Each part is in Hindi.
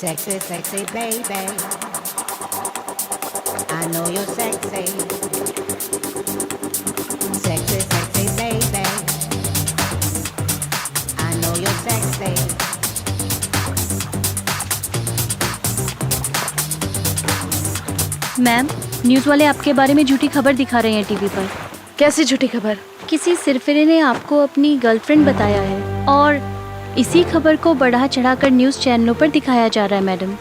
Sexy, sexy baby. I know you're sexy. Sexy, sexy baby. I know you're sexy. Ma'am, news वाले आपके बारे में झूठी खबर दिखा रहे हैं टीवी पर। कैसी झूठी खबर? किसी सिरफिरे ने आपको अपनी गर्लफ्रेंड बताया है और इसी खबर को बढ़ा चढ़ाकर न्यूज़ चैनलों पर दिखाया जा रहा है मैडम।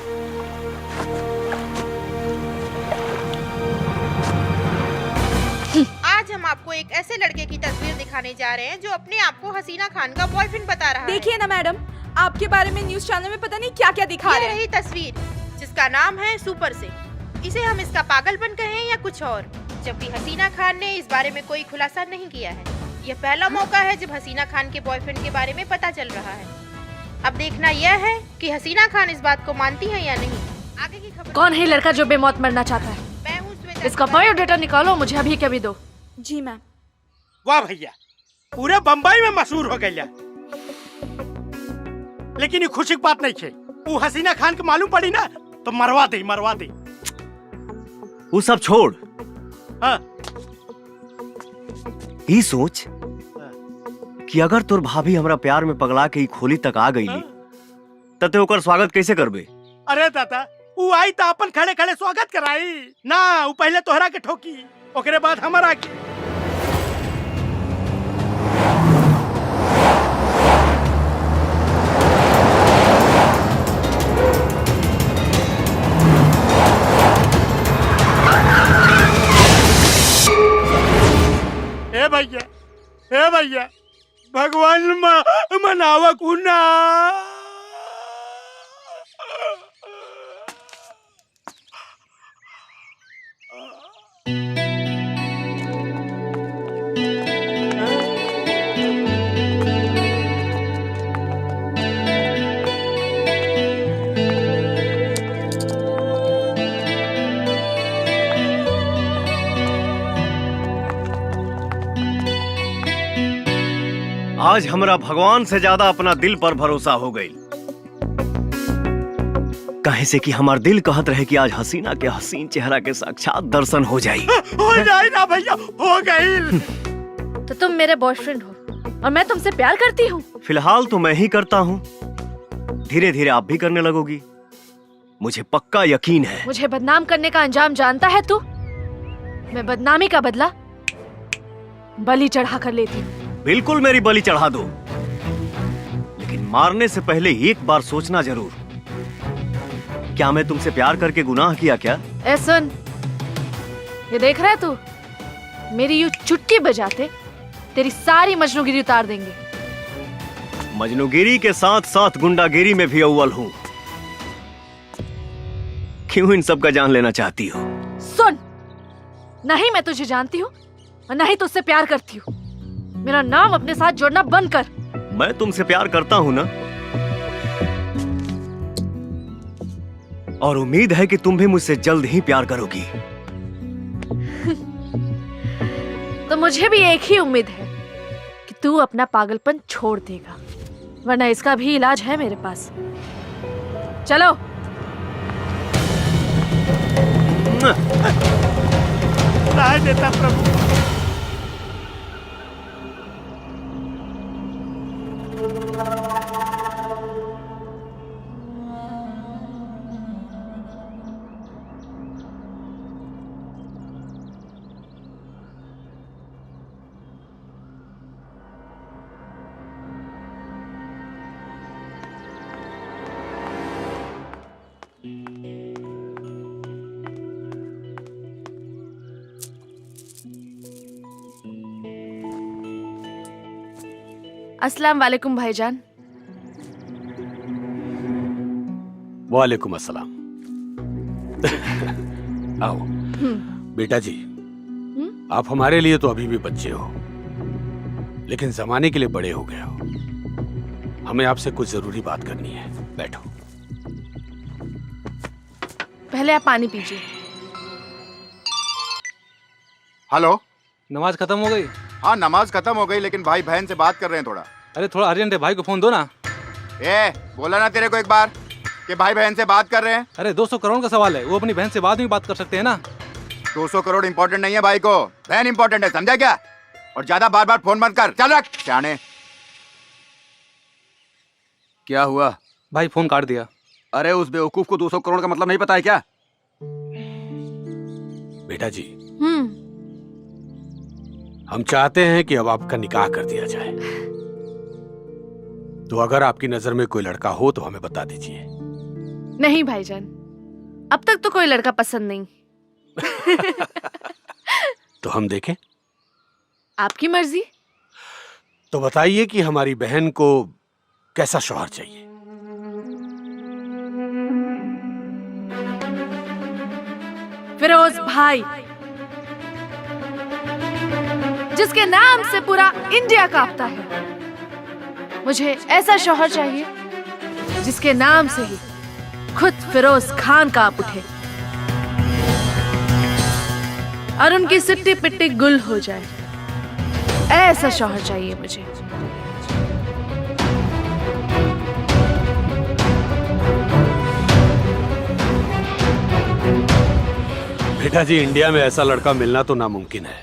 आज हम आपको एक ऐसे लड़के की तस्वीर दिखाने जा रहे हैं जो अपने आप को हसीना खान का बॉयफ्रेंड बता रहा है। देखिए ना मैडम, आपके बारे में न्यूज़ चैनल में पता नहीं क्या क्या दिखा रहे हैं। रही तस्वीर जिसका नाम है सुपर से। इसे हम इसका पागलपन कहें या कुछ और, जबकि हसीना खान ने इस बारे में कोई खुलासा नहीं किया है। यह पहला मौका है जब हसीना खान के बॉयफ्रेंड के बारे में पता चल रहा है। अब देखना यह है कि हसीना खान इस बात को मानती है या नहीं। आगे की खबर। कौन है लड़का जो बेमौत मरना चाहता है? मैं हूँ श्वेता। इसका बायोडाटा निकालो, मुझे अभी के अभी दो। जी मैम। वाह भैया, पूरे बम्बई में मशहूर हो गया। लेकिन ये खुशी की बात नहीं है। वो हसीना खान के मालूम पड़ी ना तो मरवा दे। वो सब छोड़। हाँ। ई सोच कि अगर तोर भाभी हमरा प्यार में पगला के ई खोली तक आ गई तते ओकर स्वागत कैसे करबे? अरे दादा, वो आई तो अपन खड़े खड़े स्वागत कराई ना। वो पहले तोहरा के ठोकी, ओकरे बाद हमारा के। ए भैया, भगवान मनावा कुना। आज हमरा भगवान से ज्यादा अपना दिल पर भरोसा हो गई। कहे से कि हमार दिल कहत रहे कि आज हसीना के हसीन चेहरा के साक्षात दर्शन हो जाई। हो जाए ना भैया, हो गई। तो तुम मेरे बॉयफ्रेंड हो और मैं तुमसे प्यार करती हूँ। फिलहाल तो मैं ही करता हूँ, धीरे धीरे आप भी करने लगोगी, मुझे पक्का यकीन है। मुझे बदनाम करने का अंजाम जानता है तू? मैं बदनामी का बदला बलि चढ़ा कर लेती हूँ। बिल्कुल मेरी बलि चढ़ा दो, लेकिन मारने से पहले एक बार सोचना जरूर। क्या मैं तुमसे प्यार करके गुनाह किया क्या? ए सुन, ये देख रहा है तू? मेरी यूं चुटकी बजाते तेरी सारी मजनूगिरी उतार देंगे। मजनूगिरी के साथ साथ गुंडागिरी में भी अव्वल हूँ। क्यों इन सब का जान लेना चाहती हो? सुन, नहीं मैं तुझे जानती हूँ और नहीं तुझसे प्यार करती हूँ। मेरा नाम अपने साथ जोड़ना बंद कर। मैं तुमसे प्यार करता हूँ ना, और उम्मीद है कि तुम भी मुझसे जल्द ही प्यार करोगी। तो मुझे भी एक ही उम्मीद है कि तू अपना पागलपन छोड़ देगा, वरना इसका भी इलाज है मेरे पास। चलो। राह देता प्रभु। अस्सलाम वालेकुम भाईजान। वालेकुम अस्सलाम। आओ बेटा जी, आप हमारे लिए तो अभी भी बच्चे हो, लेकिन जमाने के लिए बड़े हो गए हो। हमें आपसे कुछ जरूरी बात करनी है, बैठो। पहले आप पानी पीजिए। हेलो, नमाज खत्म हो गई? हाँ नमाज खत्म हो गई, लेकिन भाई बहन से बात कर रहे हैं थोड़ा। अरे थोड़ा अर्जेंट है, भाई को फोन दो ना। ए बोला ना तेरे को एक बार कि भाई बहन से बात कर रहे हैं? अरे 200 करोड़ का सवाल है, वो अपनी बहन से बाद में बात कर सकते हैं ना। 200 करोड़ इम्पोर्टेंट नहीं है भाई को, बहन इम्पोर्टेंट है, समझा क्या? और ज्यादा बार बार फोन मत कर, चल रख जाने। क्या हुआ भाई? फोन काट दिया। अरे उस बेवकूफ को 200 करोड़ का मतलब नहीं पता है क्या? बेटा जी, हम चाहते हैं कि अब आपका निकाह कर दिया जाए। तो अगर आपकी नजर में कोई लड़का हो तो हमें बता दीजिए। नहीं भाईजान, अब तक तो कोई लड़का पसंद नहीं। तो हम देखें? आपकी मर्जी। तो बताइए कि हमारी बहन को कैसा शौहर चाहिए? फिरोज भाई, जिसके नाम से पूरा इंडिया कांपता है। मुझे ऐसा शौहर चाहिए जिसके नाम से ही खुद फिरोज खान कांप उठे और उनकी सिट्टी पिट्टी गुल हो जाए। ऐसा शौहर चाहिए मुझे। बेटा जी, इंडिया में ऐसा लड़का मिलना तो नामुमकिन है।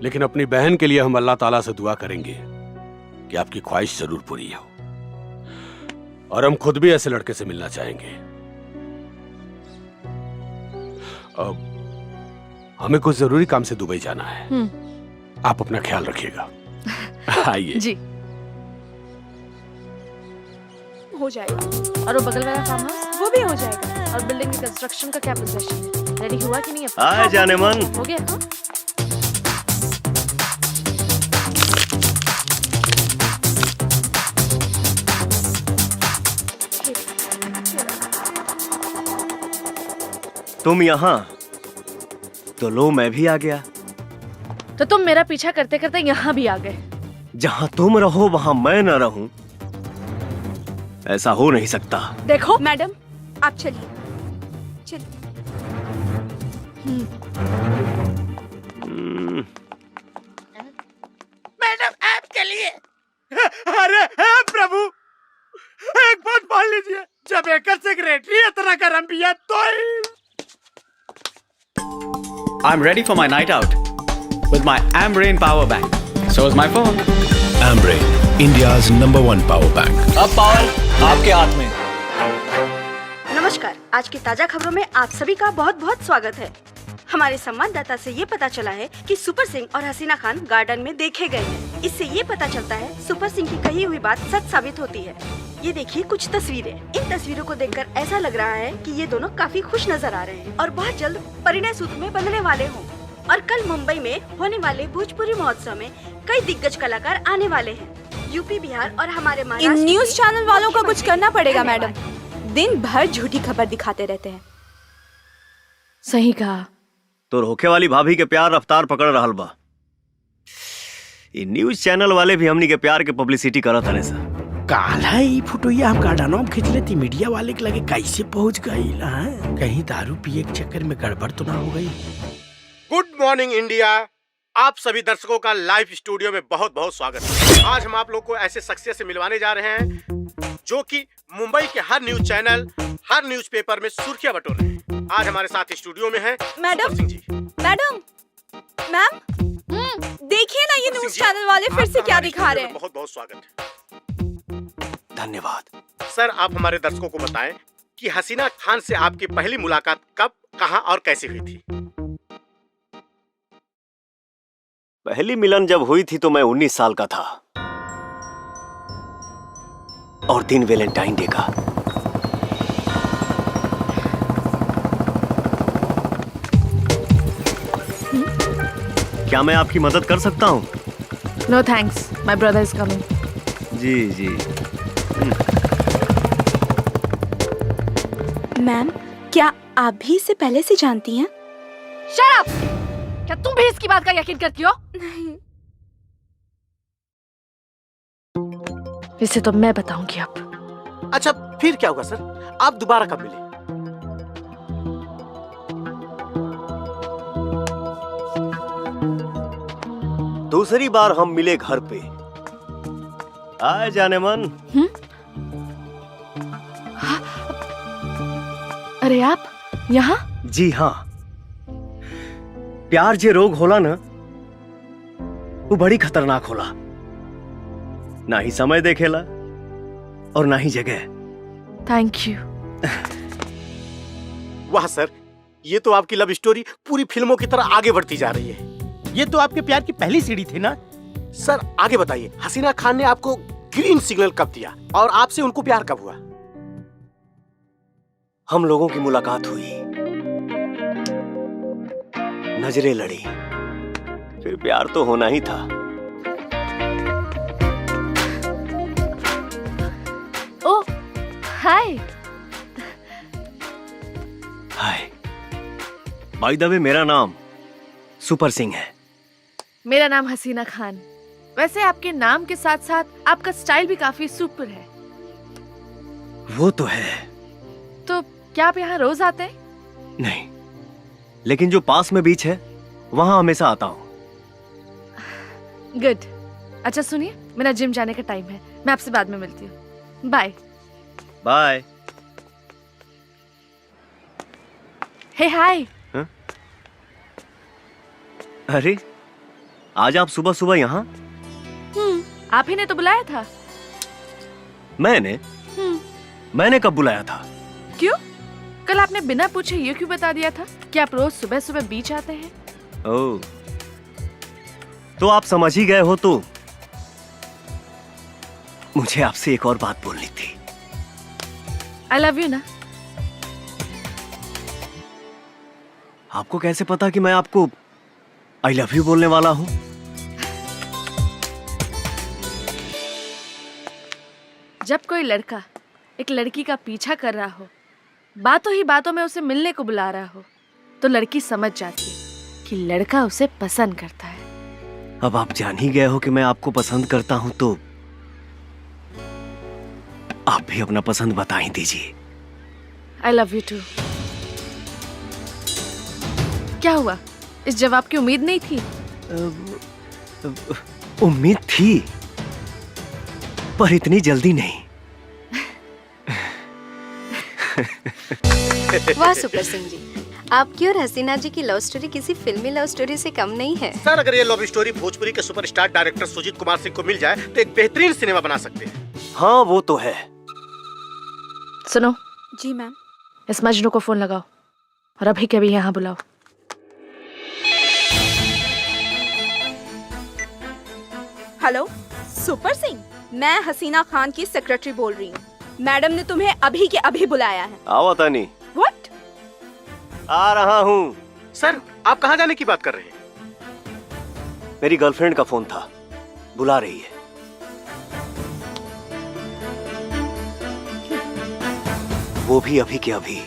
लेकिन अपनी बहन के लिए हम अल्लाह ताला से दुआ करेंगे कि आपकी ख्वाहिश जरूर पूरी हो। और हम खुद भी ऐसे लड़के से मिलना चाहेंगे। अब हमें कुछ जरूरी काम से दुबई जाना है। आप अपना ख्याल रखिएगा। आइए जी। हो जाएगा। और वो बगल वाला फार्म हाउस? वो भी हो जाएगा। और बिल्डिंग के कंस्ट्रक्शन का क्या पोजीशन है? रेडी हुआ कि नहीं? आए जाने मन। हो गया? हाँ? तुम यहाँ तो लो, मैं भी आ गया। तो तुम मेरा पीछा करते करते यहाँ भी आ गए। जहाँ तुम रहो वहाँ मैं न रहूं, ऐसा हो नहीं सकता। देखो मैडम, आप चलिए चलिए। मैडम आपके लिए। अरे हे प्रभु, एक बात मान लीजिए, जब एक सेक्रेटरी इतना गरम पिया तो I'm ready for my night out with my Ambrain power bank. So is my phone. Ambrain, India's #1 power bank. अब पावर आपके हाथ में। नमस्कार, आज की ताजा खबरों में आप सभी का बहुत बहुत स्वागत है। हमारे संवाददाता से ये पता चला है कि सुपर सिंह और हसीना खान गार्डन में देखे गए हैं। इससे ये पता चलता है सुपर सिंह की कही हुई बात सच साबित होती है। ये देखिए कुछ तस्वीरें। इन तस्वीरों को देखकर ऐसा लग रहा है कि ये दोनों काफी खुश नजर आ रहे हैं और बहुत जल्द परिणय सूत्र में बंधने वाले हों। और कल मुंबई में होने वाले भोजपुरी महोत्सव में कई दिग्गज कलाकार आने वाले हैं। यूपी, बिहार और हमारे इन न्यूज चैनल वालों को कुछ करना पड़ेगा मैडम। दिन भर झूठी खबर दिखाते रहते हैं। सही कहा। तो रोके वाली भाभी के प्यार रफ्तार पकड़ रहल बा। ये न्यूज चैनल वाले भी हमनी के प्यार के पब्लिसिटी करत हने सा। काला ही फोटोया हम गार्डनों में खींच लेती, मीडिया वाले के लगे कैसे पहुंच गई? कहीं दारू पिए के चक्कर में गड़बड़ तो ना हो गई? Good morning India. आप सभी दर्शकों का लाइव स्टूडियो में बहुत बहुत स्वागत है। आज हम आप लोग को ऐसे शख्सियत से मिलवाने जा रहे हैं जो कि मुंबई के हर न्यूज चैनल, हर न्यूज़पेपर में सुर्खियां बटोर रहे हैं। आज हमारे साथ स्टूडियो में है madam Singh ji. Madam ma'am, देखिए ना ये न्यूज चैनल वाले फिर से क्या दिखा रहे हैं। बहुत बहुत स्वागत है। धन्यवाद। सर, आप हमारे दर्शकों को बताएं कि हसीना खान से आपकी पहली मुलाकात कब, कहां और कैसे हुई थी? पहली मिलन जब हुई थी तो मैं 19 साल का था और दिन वैलेंटाइन डे का। क्या मैं आपकी मदद कर सकता हूँ? No thanks, my brother is coming. जी जी। मैम, क्या आप भी इसे पहले से जानती हैं? Shut up! क्या तुम भी इसकी बात का यकीन करती हो? नहीं। इसे तो मैं बताऊंगी अब। अच्छा, फिर क्या हुआ सर? आप दोबारा कब मिले? दूसरी बार हम मिले घर पे, आए जाने मन। अरे आप यहाँ? जी हाँ, प्यार जे रोग होला ना, वो बड़ी खतरनाक होला। ना ही समय देखेला और ना ही जगह। Thank you. वाह सर, ये तो आपकी लव स्टोरी पूरी फिल्मों की तरह आगे बढ़ती जा रही है। ये तो आपके प्यार की पहली सीढ़ी थी ना? सर आगे बताइए, हसीना खान ने आपको ग्रीन सिग्नल कब दिया और आपसे उनको प्यार कब हुआ? हम लोगों की मुलाकात हुई, नजरें लड़ी, फिर प्यार तो होना ही था। ओह, हाय। हाय। बाय द वे, मेरा नाम सुपर सिंह है। मेरा नाम हसीना खान। वैसे आपके नाम के साथ साथ आपका स्टाइल भी काफी सुपर है। वो तो है। तो क्या आप यहाँ रोज आते हैं? नहीं, लेकिन जो पास में बीच है वहां हमेशा आता हूँ। गुड। अच्छा सुनिए, मेरा जिम जाने का टाइम है, मैं आपसे बाद में मिलती हूँ। बाय। बाय। हे हाय। अरे आज आप सुबह सुबह यहाँ? आप ही ने तो बुलाया था। मैंने कब बुलाया था? क्यों? कल आपने बिना पूछे ये क्यों बता दिया था कि आप रोज सुबह सुबह बीच आते हैं? ओह, तो आप समझ ही गए हो। तो मुझे आपसे एक और बात बोलनी थी। आई लव यू ना। आपको कैसे पता कि मैं आपको आई लव यू बोलने वाला हूं? जब कोई लड़का एक लड़की का पीछा कर रहा हो, बातों ही बातों में उसे मिलने को बुला रहा हो, तो लड़की समझ जाती है कि लड़का उसे पसंद करता है। अब आप जान ही गए हो कि मैं आपको पसंद करता हूं, तो आप भी अपना पसंद बता ही दीजिए। I love you too. क्या हुआ? इस जवाब की उम्मीद नहीं थी? उम्मीद थी, पर इतनी जल्दी नहीं। वाह सुपर सिंह जी, आपकी और हसीना जी की लव स्टोरी किसी फिल्मी लव स्टोरी से कम नहीं है। सर अगर ये लव स्टोरी भोजपुरी के सुपरस्टार डायरेक्टर सुजीत कुमार सिंह को मिल जाए तो एक बेहतरीन सिनेमा बना सकते हैं। हाँ वो तो है। सुनो। जी मैम। इस मजनू को फोन लगाओ और अभी के अभी यहाँ बुलाओ। हेलो सुपर सिंह, मैं हसीना खान की सेक्रेटरी बोल रही हूँ। मैडम ने तुम्हें अभी के अभी बुलाया है। आओ तानी। व्हाट? आ रहा हूँ। सर आप कहाँ जाने की बात कर रहे हैं? मेरी गर्लफ्रेंड का फोन था, बुला रही है। वो भी अभी के अभी।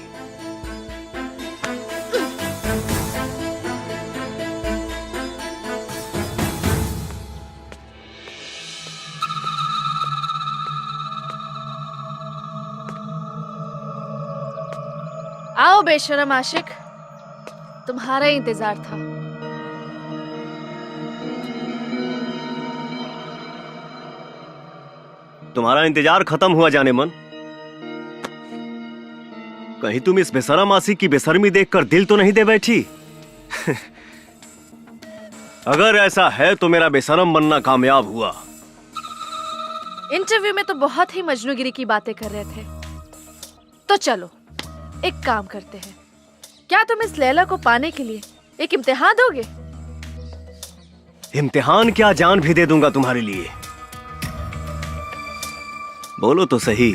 आओ बेशरम आशिक, तुम्हारा ही इंतजार था। तुम्हारा इंतजार खत्म हुआ जाने मन। कहीं तुम इस बेशरम आशिक की बेशर्मी देखकर दिल तो नहीं दे बैठी? अगर ऐसा है तो मेरा बेशरम बनना कामयाब हुआ। इंटरव्यू में तो बहुत ही मजनूगिरी की बातें कर रहे थे, तो चलो एक काम करते हैं। क्या तुम इस लैला को पाने के लिए एक इम्तिहान दोगे? इम्तिहान क्या, जान भी दे दूंगा तुम्हारे लिए। बोलो तो सही।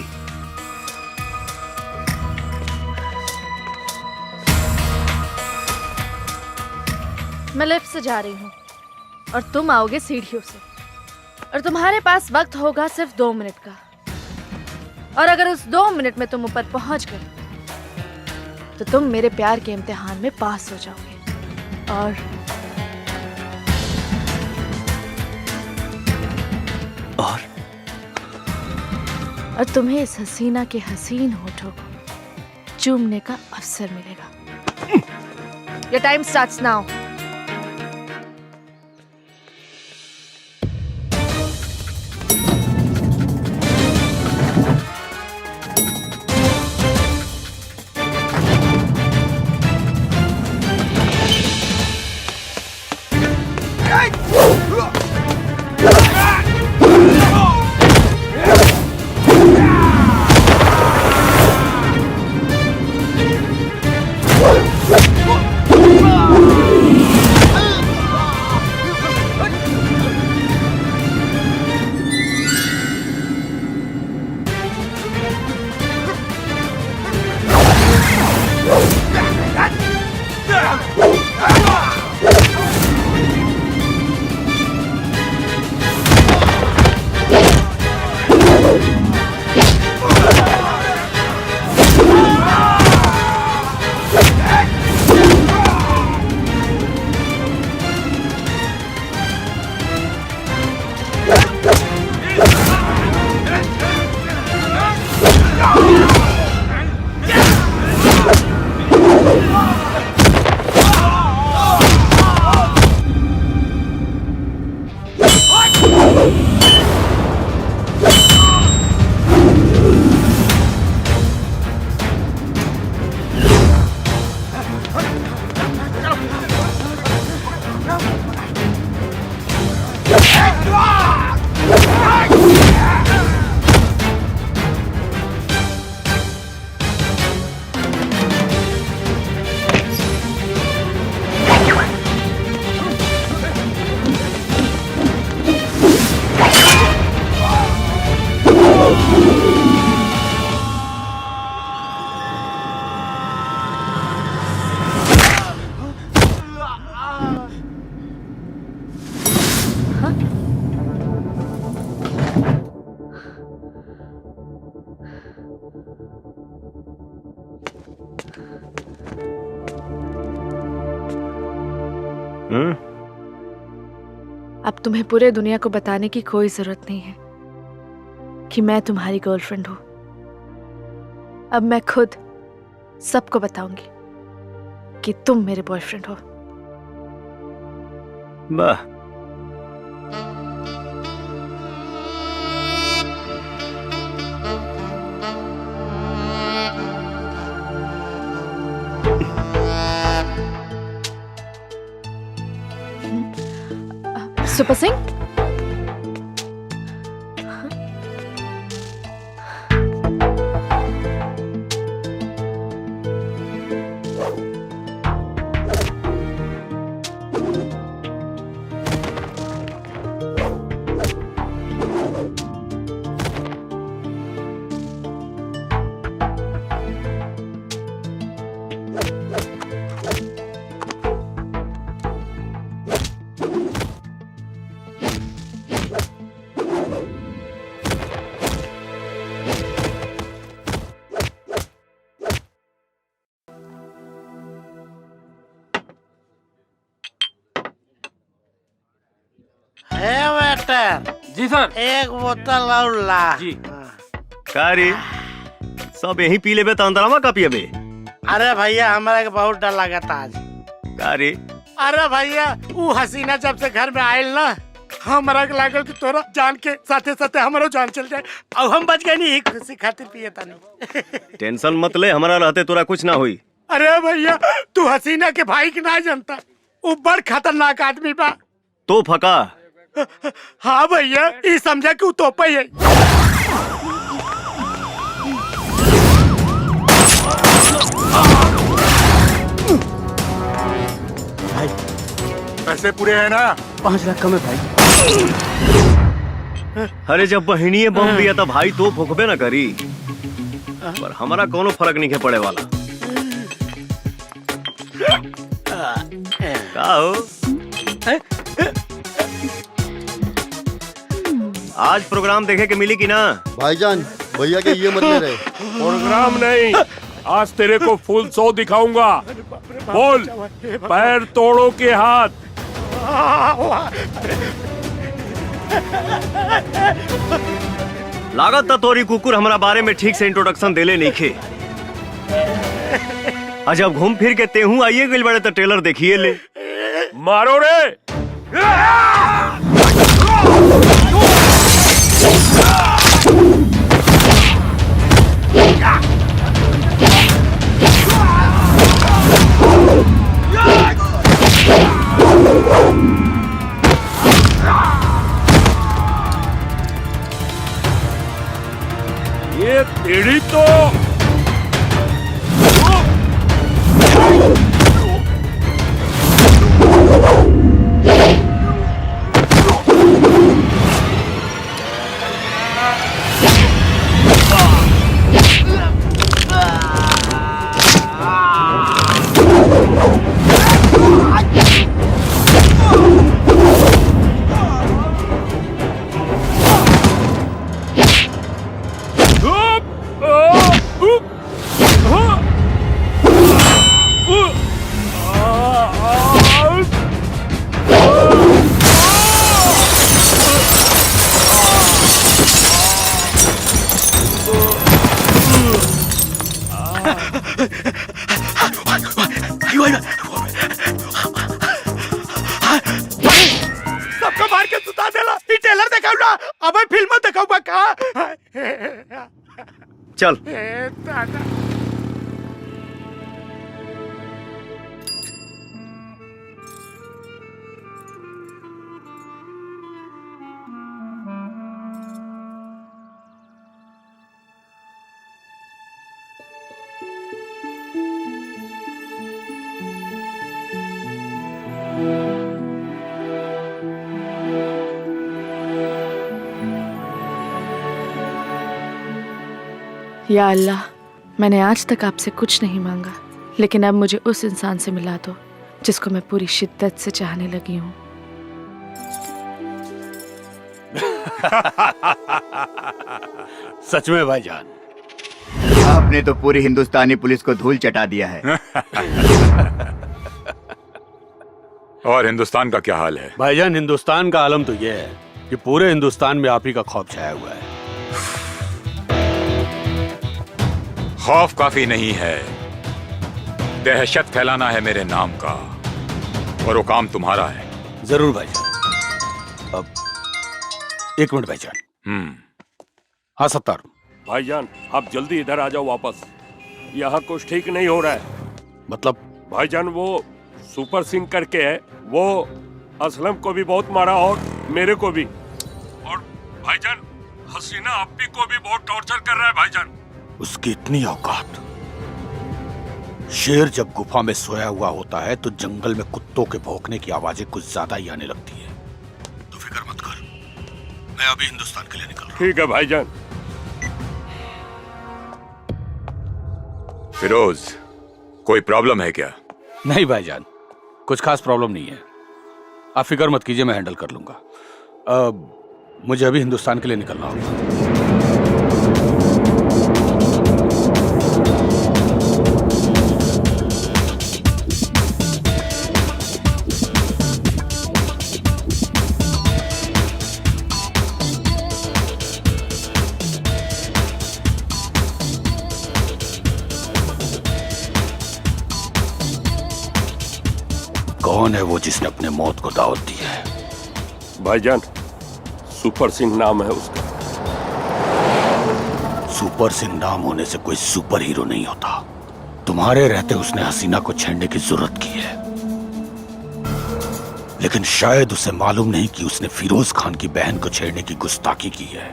मैं लिफ्ट से जा रही हूँ और तुम आओगे सीढ़ियों से, और तुम्हारे पास वक्त होगा सिर्फ 2 मिनट का। और अगर उस 2 मिनट में तुम ऊपर पहुंच गए तो तुम मेरे प्यार के इम्तिहान में पास हो जाओगे। और तुम्हें इस हसीना के हसीन होठों को चूमने का अवसर मिलेगा। Your time starts now. अब तुम्हें पूरे दुनिया को बताने की कोई जरूरत नहीं है कि मैं तुम्हारी गर्लफ्रेंड हूं। अब मैं खुद सबको बताऊंगी कि तुम मेरे बॉयफ्रेंड हो। वाह, सुपर सिंह, वेटर। जी सर। एक बोतल और ला। जी। कारी सब यही पी लेबे तो अंदरवा का पियबे? अरे भैया हमारा के बहुत डर लगा था आज। कारी अरे भैया वो हसीना जब से घर में आयल ना, हमारा के लागल कि तोरा जान के साथे साथे हमारो जान चल जाए, अब हम बच गए नहीं, खुशी खातिर पिए तानी। टेंशन मत ले, हमारा रहते तोरा कुछ ना हुई। अरे भैया तू हसीना के भाई के ना जानता, वो बड़ खतरनाक आदमी बा। तो फका हाँ भैया ये समझा कि वो तोपा ही है। भाई पैसे पूरे हैं ना? 5 लाख कम है भाई। अरे जब बहिनी बम दिया था भाई तो फूकबे ना करी, पर हमारा कोनो फर्क नहीं पड़े वाला। का हो? आज प्रोग्राम देखे के मिली कि ना? भाईजान भैया के ये मत ले रहे। प्रोग्राम नहीं, आज तेरे को फुल 100 दिखाऊंगा। बोल, पैर तोड़ो के हाथ। लागत था तोरी कुकुर हमारा बारे में ठीक से इंट्रोडक्शन देले नहीं खे। आज अब घूम फिर के तेहू आइए गइल बड़े तो ट्रेलर देखिए ले। मारो रे। ये तेरी तो सबको मार के सुता देला। ये ट्रेलर दिखाऊ ना, अब फिल्म दिखाऊ बा का। चल या अल्लाह, मैंने आज तक आपसे कुछ नहीं मांगा, लेकिन अब मुझे उस इंसान से मिला दो जिसको मैं पूरी शिद्दत से चाहने लगी हूँ। सच में भाईजान, आपने तो पूरी हिंदुस्तानी पुलिस को धूल चटा दिया है। और हिंदुस्तान का क्या हाल है? भाईजान, हिंदुस्तान का आलम तो यह है कि पूरे हिंदुस्तान में आप ही का खौफ छाया हुआ है। खौफ काफी नहीं है, दहशत फैलाना है मेरे नाम का, और वो काम तुम्हारा है। जरूर भाईजान। अब एक मिनट भाईजान। हाँ सत्तार। भाईजान आप जल्दी इधर आ जाओ वापस, यहाँ कुछ ठीक नहीं हो रहा है। मतलब? भाईजान वो सुपर सिंह करके है, वो असलम को भी बहुत मारा और मेरे को भी, और भाईजान हसीना अप्पी को भी बहुत टॉर्चर कर रहा है भाईजान। उसकी इतनी औकात। शेर जब गुफा में सोया हुआ होता है तो जंगल में कुत्तों के भौंकने की आवाजें कुछ ज्यादा ही आने लगती है। तो फिक्र मत कर, मैं अभी हिंदुस्तान के लिए निकल रहा हूं। ठीक है भाईजान। फिरोज, कोई प्रॉब्लम है क्या? नहीं भाईजान, कुछ खास प्रॉब्लम नहीं है। आप फिक्र मत कीजिए, मैं हैंडल कर लूंगा। मुझे अभी हिंदुस्तान के लिए निकलना होगा। कौन है वो जिसने अपने मौत को दावत दी है? भाईजान सुपर सिंह नाम है उसका। सुपर सिंह नाम होने से कोई सुपर हीरो नहीं होता। तुम्हारे रहते उसने हसीना को छेड़ने की जरूरत की है, लेकिन शायद उसे मालूम नहीं कि उसने फिरोज खान की बहन को छेड़ने की गुस्ताखी की है।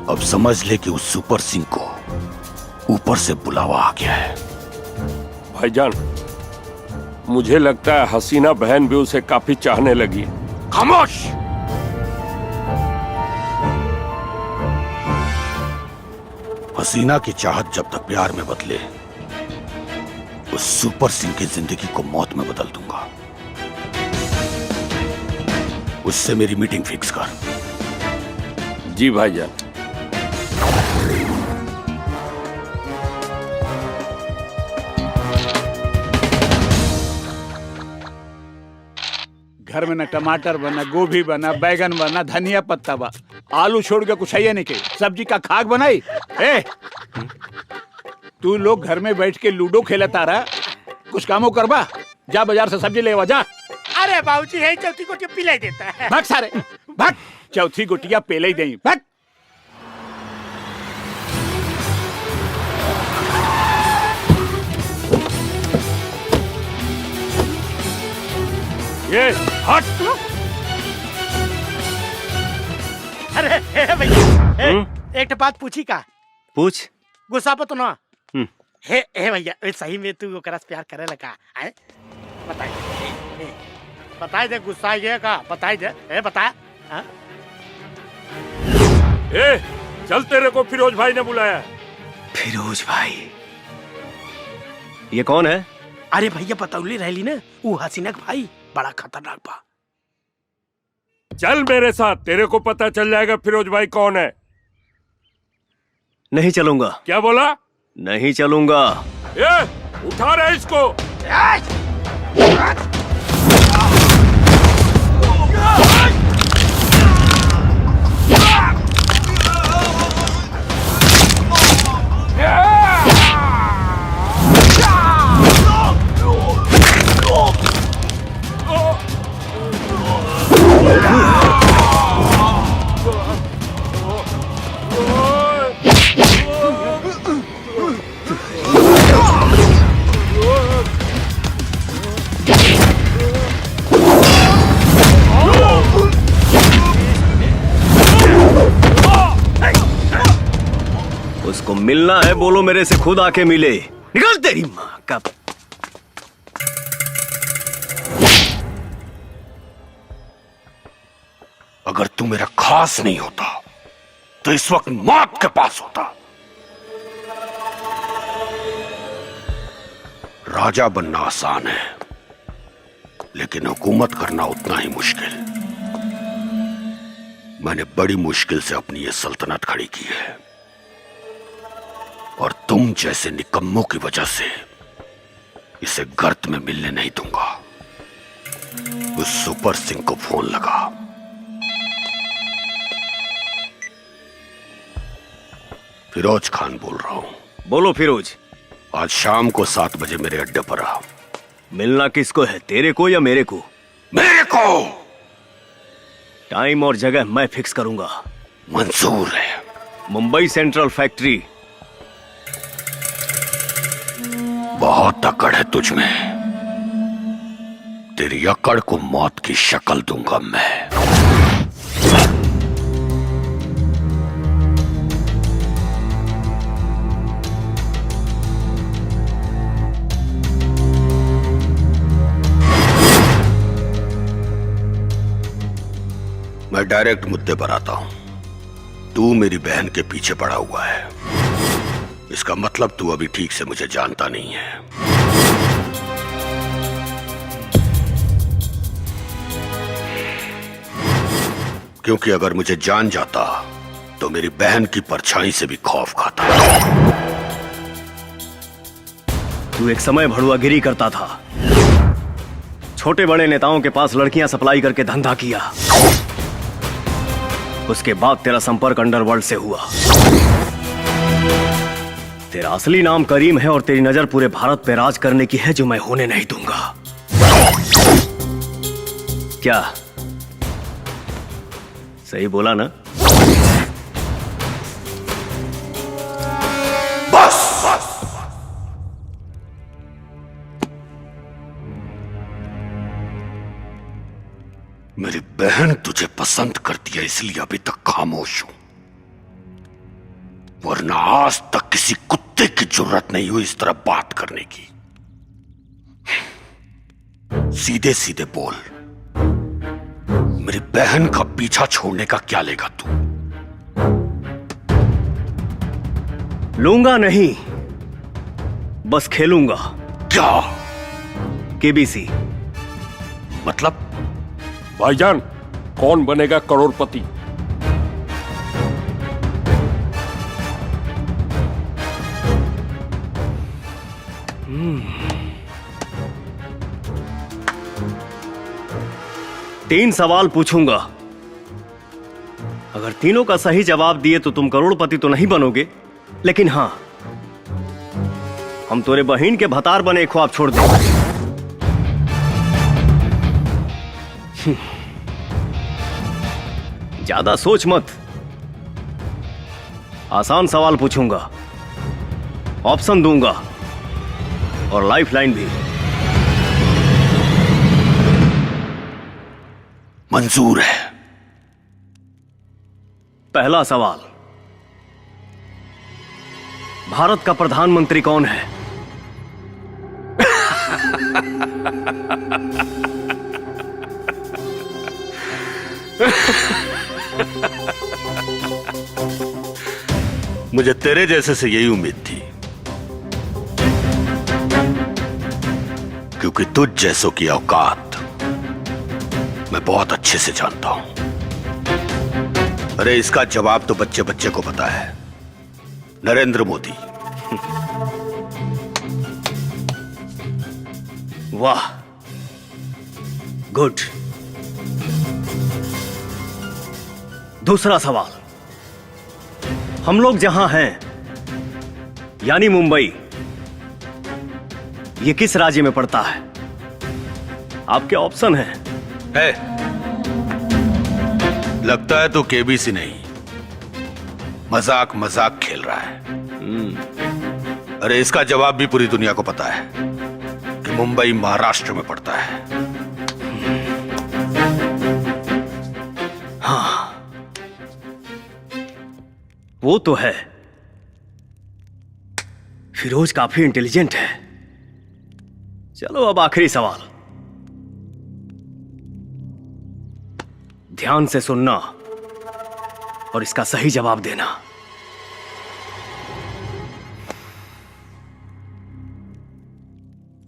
अब समझ ले कि उस सुपर सिंह को ऊपर से बुलावा आ गया है। भाईजान मुझे लगता है हसीना बहन भी उसे काफी चाहने लगी है। खामोश! हसीना की चाहत जब तक प्यार में बदले, उस सुपर सिंह की जिंदगी को मौत में बदल दूंगा। उससे मेरी मीटिंग फिक्स कर। जी भाईजान। घर में न टमाटर बना, गोभी बना, बैगन बना, धनिया पत्ता बा, आलू छोड़ के कुछ है नहीं के सब्जी का खाक बनाई। ए, तू लोग घर में बैठ के लूडो खेलता रहा, कुछ कामों करबा। जा बाजार से सब्जी लेवा जा। अरे बाबूजी है चौथी गोटियां पिलाई देता है। भाग सारे भाग, चौथी गोटियां पेले ही दें। भाग। ये हट। अरे भैया एक बात पूछी का? पूछ। गुस्सा पतो ना? हे भैया सही में तू ओकरा से प्यार करे लगा है? बताई दे गुस्सा ये का बताई दे। बता। ए चल, तेरे को फिरोज भाई ने बुलाया। फिरोज भाई? ये कौन है? अरे भैया बतौली रहली ना, वो हसीना का भाई बड़ा खतरनाक बा। चल मेरे साथ, तेरे को पता चल जाएगा फिरोज भाई कौन है। नहीं चलूंगा। क्या बोला? नहीं चलूंगा। ए, उठा रहे इसको। उसको मिलना है, बोलो मेरे से खुद आके मिले। निकल तेरी माँ का। अगर तू मेरा खास नहीं होता तो इस वक्त मौत के पास होता। राजा बनना आसान है, लेकिन हुकूमत करना उतना ही मुश्किल। मैंने बड़ी मुश्किल से अपनी ये सल्तनत खड़ी की है, और तुम जैसे निकम्मों की वजह से इसे गर्त में मिलने नहीं दूंगा। उस सुपर सिंह को फोन लगा। फिरोज खान बोल रहा हूँ। बोलो फिरोज। आज शाम को 7 बजे मेरे अड्डे पर आओ। मिलना किसको है, तेरे को या मेरे को? मेरे को। टाइम और जगह मैं फिक्स करूंगा। मंजूर है। Mumbai central factory. बहुत अकड़ है तुझ में। तेरी अकड़ को मौत की शक्ल दूंगा मैं। मैं डायरेक्ट मुद्दे पर आता हूं। तू मेरी बहन के पीछे पड़ा हुआ है। इसका मतलब तू अभी ठीक से मुझे जानता नहीं है। क्योंकि अगर मुझे जान जाता तो मेरी बहन की परछाई से भी खौफ खाता। तू एक समय भड़ुआगिरी करता था। छोटे बड़े नेताओं के पास लड़कियां सप्लाई करके धंधा किया। उसके बाद तेरा संपर्क अंडरवर्ल्ड से हुआ। तेरा असली नाम करीम है और तेरी नजर पूरे भारत पे राज करने की है, जो मैं होने नहीं दूंगा। क्या सही बोला ना? बस। मेरी बहन तुझे पसंद करती है, इसलिए अभी तक खामोश हूं। वरना आज तक किसी कुत्ते की जरूरत नहीं हुई इस तरह बात करने की। सीधे सीधे बोल, मेरी बहन का पीछा छोड़ने का क्या लेगा तू? लूंगा नहीं, बस खेलूंगा। क्या? केबीसी। मतलब? भाईजान, कौन बनेगा करोड़पति? तीन सवाल पूछूंगा। अगर तीनों का सही जवाब दिए तो तुम करोड़पति तो नहीं बनोगे, लेकिन हां, हम तोरे बहन के भतार बने ख्वाब छोड़ देंगे। ज्यादा सोच मत। आसान सवाल पूछूंगा, ऑप्शन दूंगा और लाइफ लाइन भी। मंजूर है। पहला सवाल, भारत का प्रधानमंत्री कौन है? मुझे तेरे जैसे से यही उम्मीद थी, क्योंकि तुझ जैसों की औकात मैं बहुत अच्छे से जानता हूं। अरे इसका जवाब तो बच्चे बच्चे को पता है, नरेंद्र मोदी। वाह, गुड। दूसरा सवाल, हम लोग जहां हैं यानी मुंबई, ये किस राज्य में पड़ता है? आपके ऑप्शन हैं। है। लगता है तो केबीसी नहीं, मजाक मजाक खेल रहा है। अरे इसका जवाब भी पूरी दुनिया को पता है कि मुंबई महाराष्ट्र में पड़ता है। हाँ, वो तो है। फिरोज काफी इंटेलिजेंट है। चलो अब आखिरी सवाल, ध्यान से सुनना और इसका सही जवाब देना।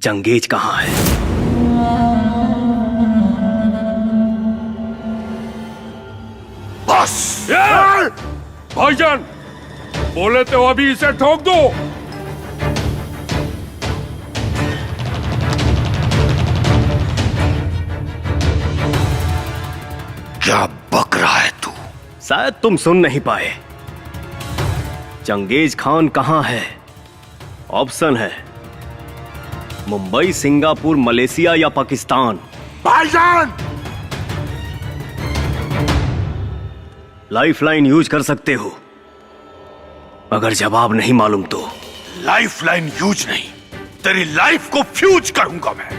चंगेज कहां है? बस। भाईजान, बोले तो अभी इसे ठोक दो। क्या बक रहा है तू? शायद तुम सुन नहीं पाए। चंगेज खान कहां है? ऑप्शन है मुंबई, सिंगापुर, मलेशिया या पाकिस्तान। भाईजान! लाइफलाइन यूज कर सकते हो अगर जवाब नहीं मालूम तो। लाइफलाइन यूज नहीं, तेरी लाइफ को फ्यूज करूंगा मैं।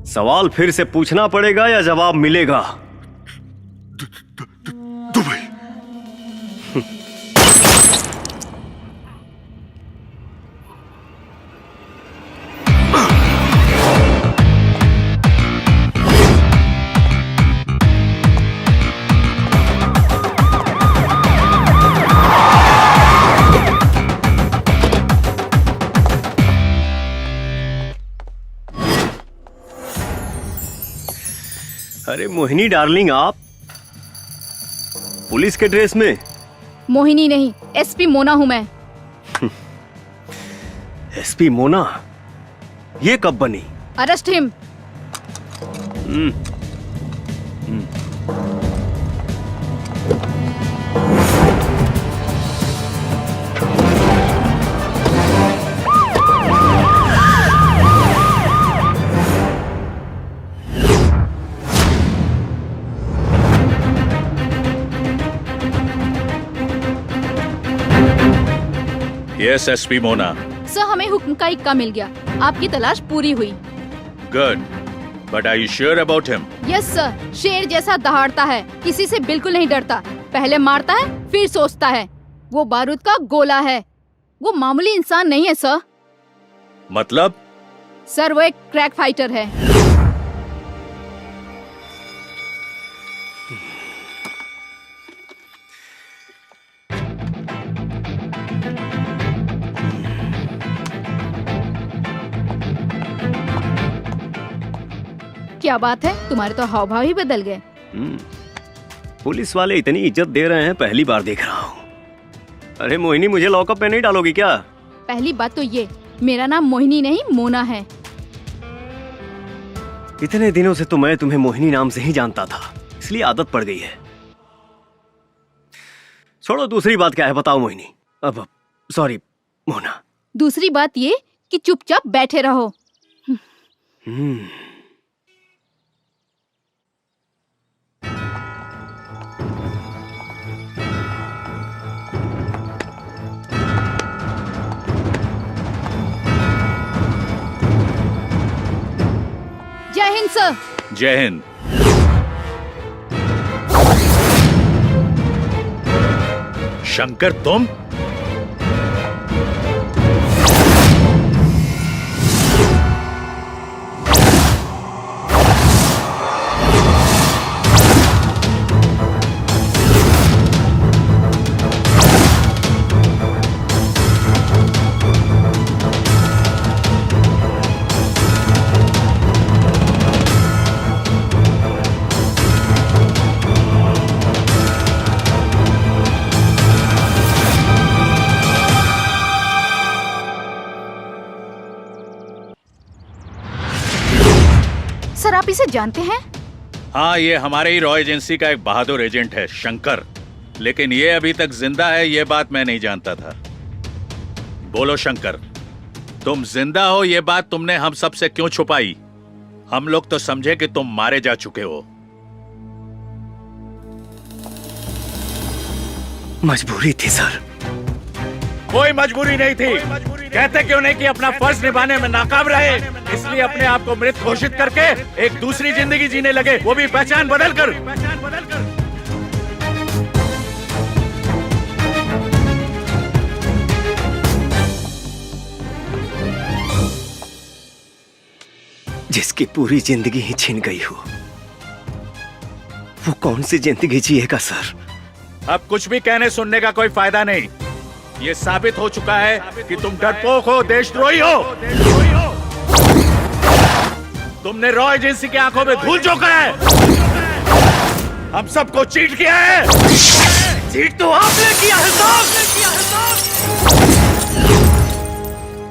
सवाल फिर से पूछना पड़ेगा या जवाब मिलेगा? दुबई। अरे मोहिनी डार्लिंग, आप पुलिस के ड्रेस में? मोहिनी नहीं, एसपी मोना हूँ मैं। एसपी मोना? ये कब बनी? Arrest him. Yes SP Mona. Sir, हमें हुक्म का इक्का मिल गया, आपकी तलाश पूरी हुई। Good, but are you sure about him? Yes sir, शेर जैसा दहाड़ता है, किसी से बिल्कुल नहीं डरता, पहले मारता है फिर सोचता है। वो बारूद का गोला है, वो मामूली इंसान नहीं है सर। मतलब? सर, वो एक क्रैक फाइटर है। क्या बात है, तुम्हारे तो हाव भाव ही बदल गए। पुलिस वाले इतनी इज्जत दे रहे हैं, पहली बार देख रहा हूँ। अरे मोहिनी, मुझे लॉकअप में नहीं डालोगी क्या? पहली बात तो ये, मेरा नाम मोहिनी नहीं मोना है। इतने दिनों से तो मैं तुम्हें मोहिनी नाम से ही जानता था, इसलिए आदत पड़ गई है। छोड़ो, दूसरी बात क्या है बताओ मोहिनी। अब सॉरी मोना। दूसरी बात ये कि चुपचाप बैठे रहो। जय हिंद सर। जय हिंद। शंकर, तुम? सर, आप इसे जानते हैं? हाँ, ये हमारे ही रॉ एजेंसी का एक बहादुर एजेंट है, शंकर। लेकिन ये अभी तक जिंदा है, ये बात मैं नहीं जानता था। बोलो शंकर, तुम जिंदा हो ये बात तुमने हम सब से क्यों छुपाई? हम लोग तो समझे कि तुम मारे जा चुके हो। मजबूरी थी सर। कोई मजबूरी नहीं थी। कहते क्यों नहीं कि अपना फर्ज निभाने में नाकाम रहे, इसलिए अपने आप को मृत घोषित करके एक दूसरी जिंदगी जीने लगे, वो भी पहचान बदल कर। जिसकी पूरी जिंदगी ही छिन गई हो, वो कौन सी जिंदगी जिएगा सर? अब कुछ भी कहने सुनने का कोई फायदा नहीं। ये साबित हो चुका है कि तुम डरपोक हो, देशद्रोही हो। तुमने रॉ एजेंसी की आंखों में धूल झोंका है, हम सबको चीट किया है। चीट तो आपने किया है साहब।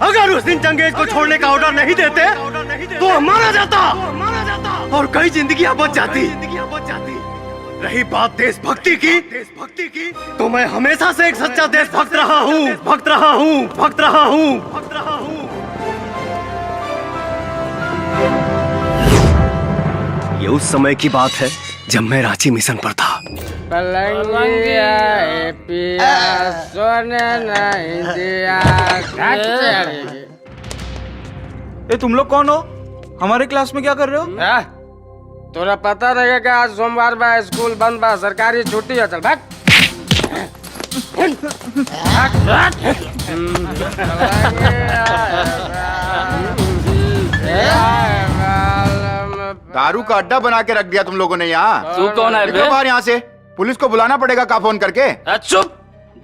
अगर उस दिन चंगेज को छोड़ने का ऑर्डर नहीं देते तो हम मारा जाता और कई जिंदगियां बच जाती। रही बात देशभक्ति की, तो मैं हमेशा से एक सच्चा देशभक्त रहा हूँ, भक्त रहा हूँ, भक्त रहा हूँ, भक्त रहा हूँ। ये उस समय की बात है जब मैं रांची मिशन पर था। ए तुम लोग कौन हो? हमारे क्लास में क्या कर रहे हो? तोरा पता रहेगा आज सोमवार बा, स्कूल बंद बा, सरकारी छुट्टी है। चल भाग। दारू का अड्डा बना के रख दिया तुम लोगों ने यहाँ। तू कौन है बे? बाहर यहाँ से पुलिस को बुलाना पड़ेगा का फोन करके। चुप,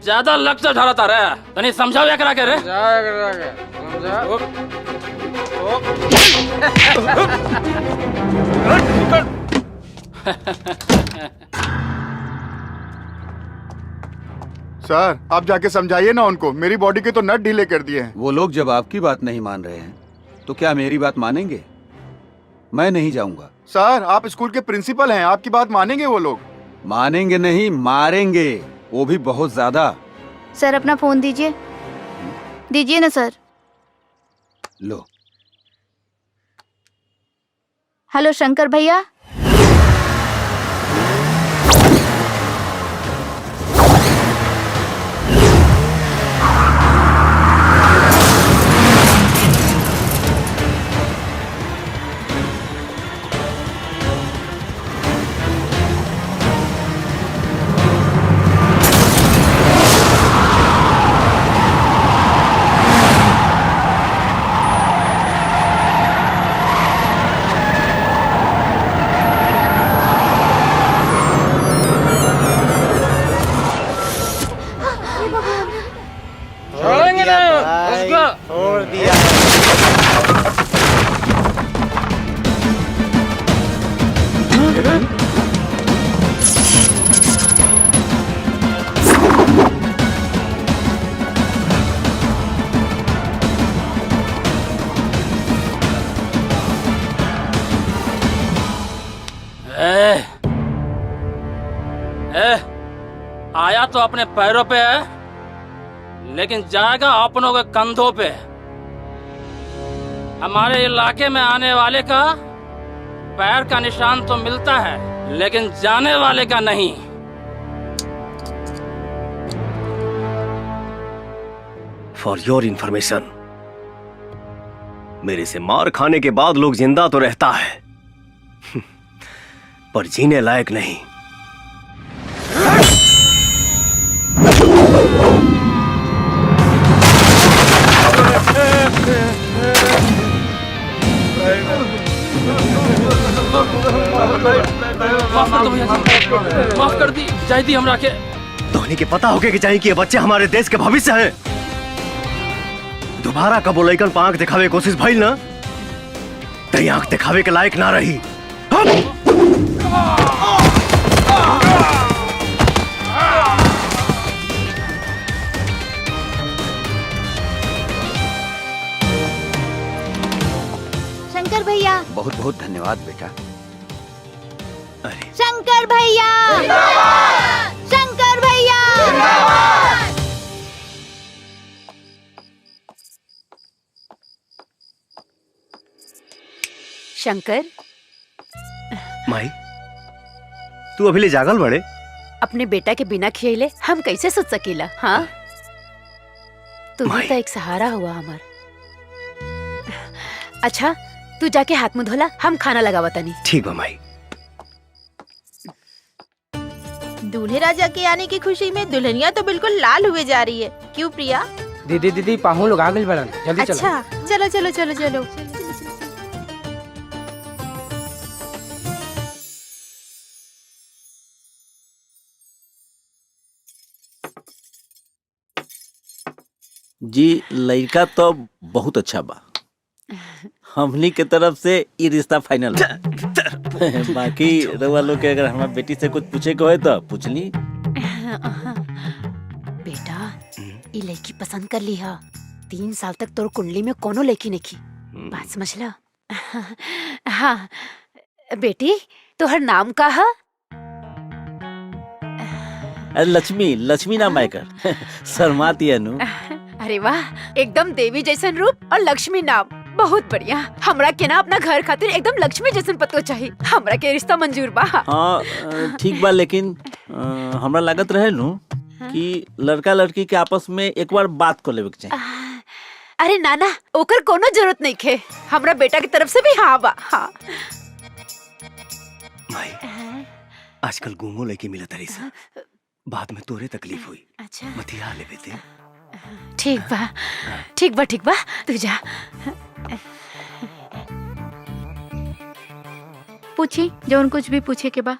ज्यादा लक्ष्य झड़ता रहे, तनी समझाओ या करा के रे। सर आप जाके समझाइए ना उनको, मेरी बॉडी के तो नट ढीले कर दिए हैं। वो लोग जब आपकी बात नहीं मान रहे हैं तो क्या मेरी बात मानेंगे? मैं नहीं जाऊंगा। सर आप स्कूल के प्रिंसिपल हैं, आपकी बात मानेंगे वो लोग? मानेंगे नहीं, मारेंगे, वो भी बहुत ज्यादा। सर अपना फोन दीजिए। दीजिए ना सर। लो। हेलो शंकर भैया। आया तो अपने पैरों पे है, लेकिन जाएगा अपनों के कंधों पे। हमारे इलाके में आने वाले का पैर का निशान तो मिलता है, लेकिन जाने वाले का नहीं। फॉर योर इंफॉर्मेशन, मेरे से मार खाने के बाद लोग जिंदा तो रहता है पर जीने लायक नहीं। माफ कर दी जायदी हमरा के। धोनी के पता होके कि चाहिए कि ये बच्चे हमारे देश के भविष्य हैं। दोबारा कब वो लइकन आंख दिखावे कोशिश भइल ना, तई आंख दिखावे के लायक ना रही। शंकर भैया। बहुत बहुत धन्यवाद बेटा। शंकर भैया। शंकर भैया। शंकर, माई तू अभी ले जागल बड़े? अपने बेटा के बिना खियले हम कैसे सोच सकीला? हाँ, तुम्हें तो एक सहारा हुआ हमार। अच्छा, तू जाके हाथ मुंह धोला, हम खाना लगावा तनी। ठीक बा माई। दूल्हे राजा के आने की खुशी में दुल्हनिया तो बिल्कुल लाल हुए जा रही है। क्यों प्रिया? दीदी पाहु लोग आ गइल बड़न, जल्दी चलो। अच्छा, चलो चलो चलो चलो। जी लड़का तो बहुत अच्छा बा, हमनी के तरफ से ये रिश्ता फाइनल बा। बाकी रउआ लोग के अगर हमार बेटी से कुछ पूछे के होए तो पूछ ली। बेटा, ये लड़की पसंद कर ली है। 3 साल तक तोर कुंडली में कोनो लड़की नहीं की, बात समझ ला। हाँ बेटी, तोहर नाम का है? लक्ष्मी, लक्ष्मी नाम है कर। शर्माती है नु। अरे वाह, एकदम देवी जैसन रूप और लक्ष्मी नाम, बहुत बढ़िया। हमरा के ना अपना घर खातिर एकदम लक्ष्मी जैसन पतो चाहिए। हमरा के रिश्ता मंजूर बा। हाँ ठीक बा, लेकिन हमरा लागत रहे नु कि लड़का लड़की के आपस में एक बार बात कर लेवे के चाहिए। अरे नाना, ओकर कोनो जरूरत नहीं खे। हमरा बेटा की तरफ से भी हाँ बा। हाँ माई, आजकल गुमो लेके मिला तारी सा, बाद में तोरे तकलीफ हुई। अच्छा, मतिया ले बेटे। ठीक बा, ठीक बा, ठीक बा, तू जा। पूछी जौन कुछ भी पूछे के बा।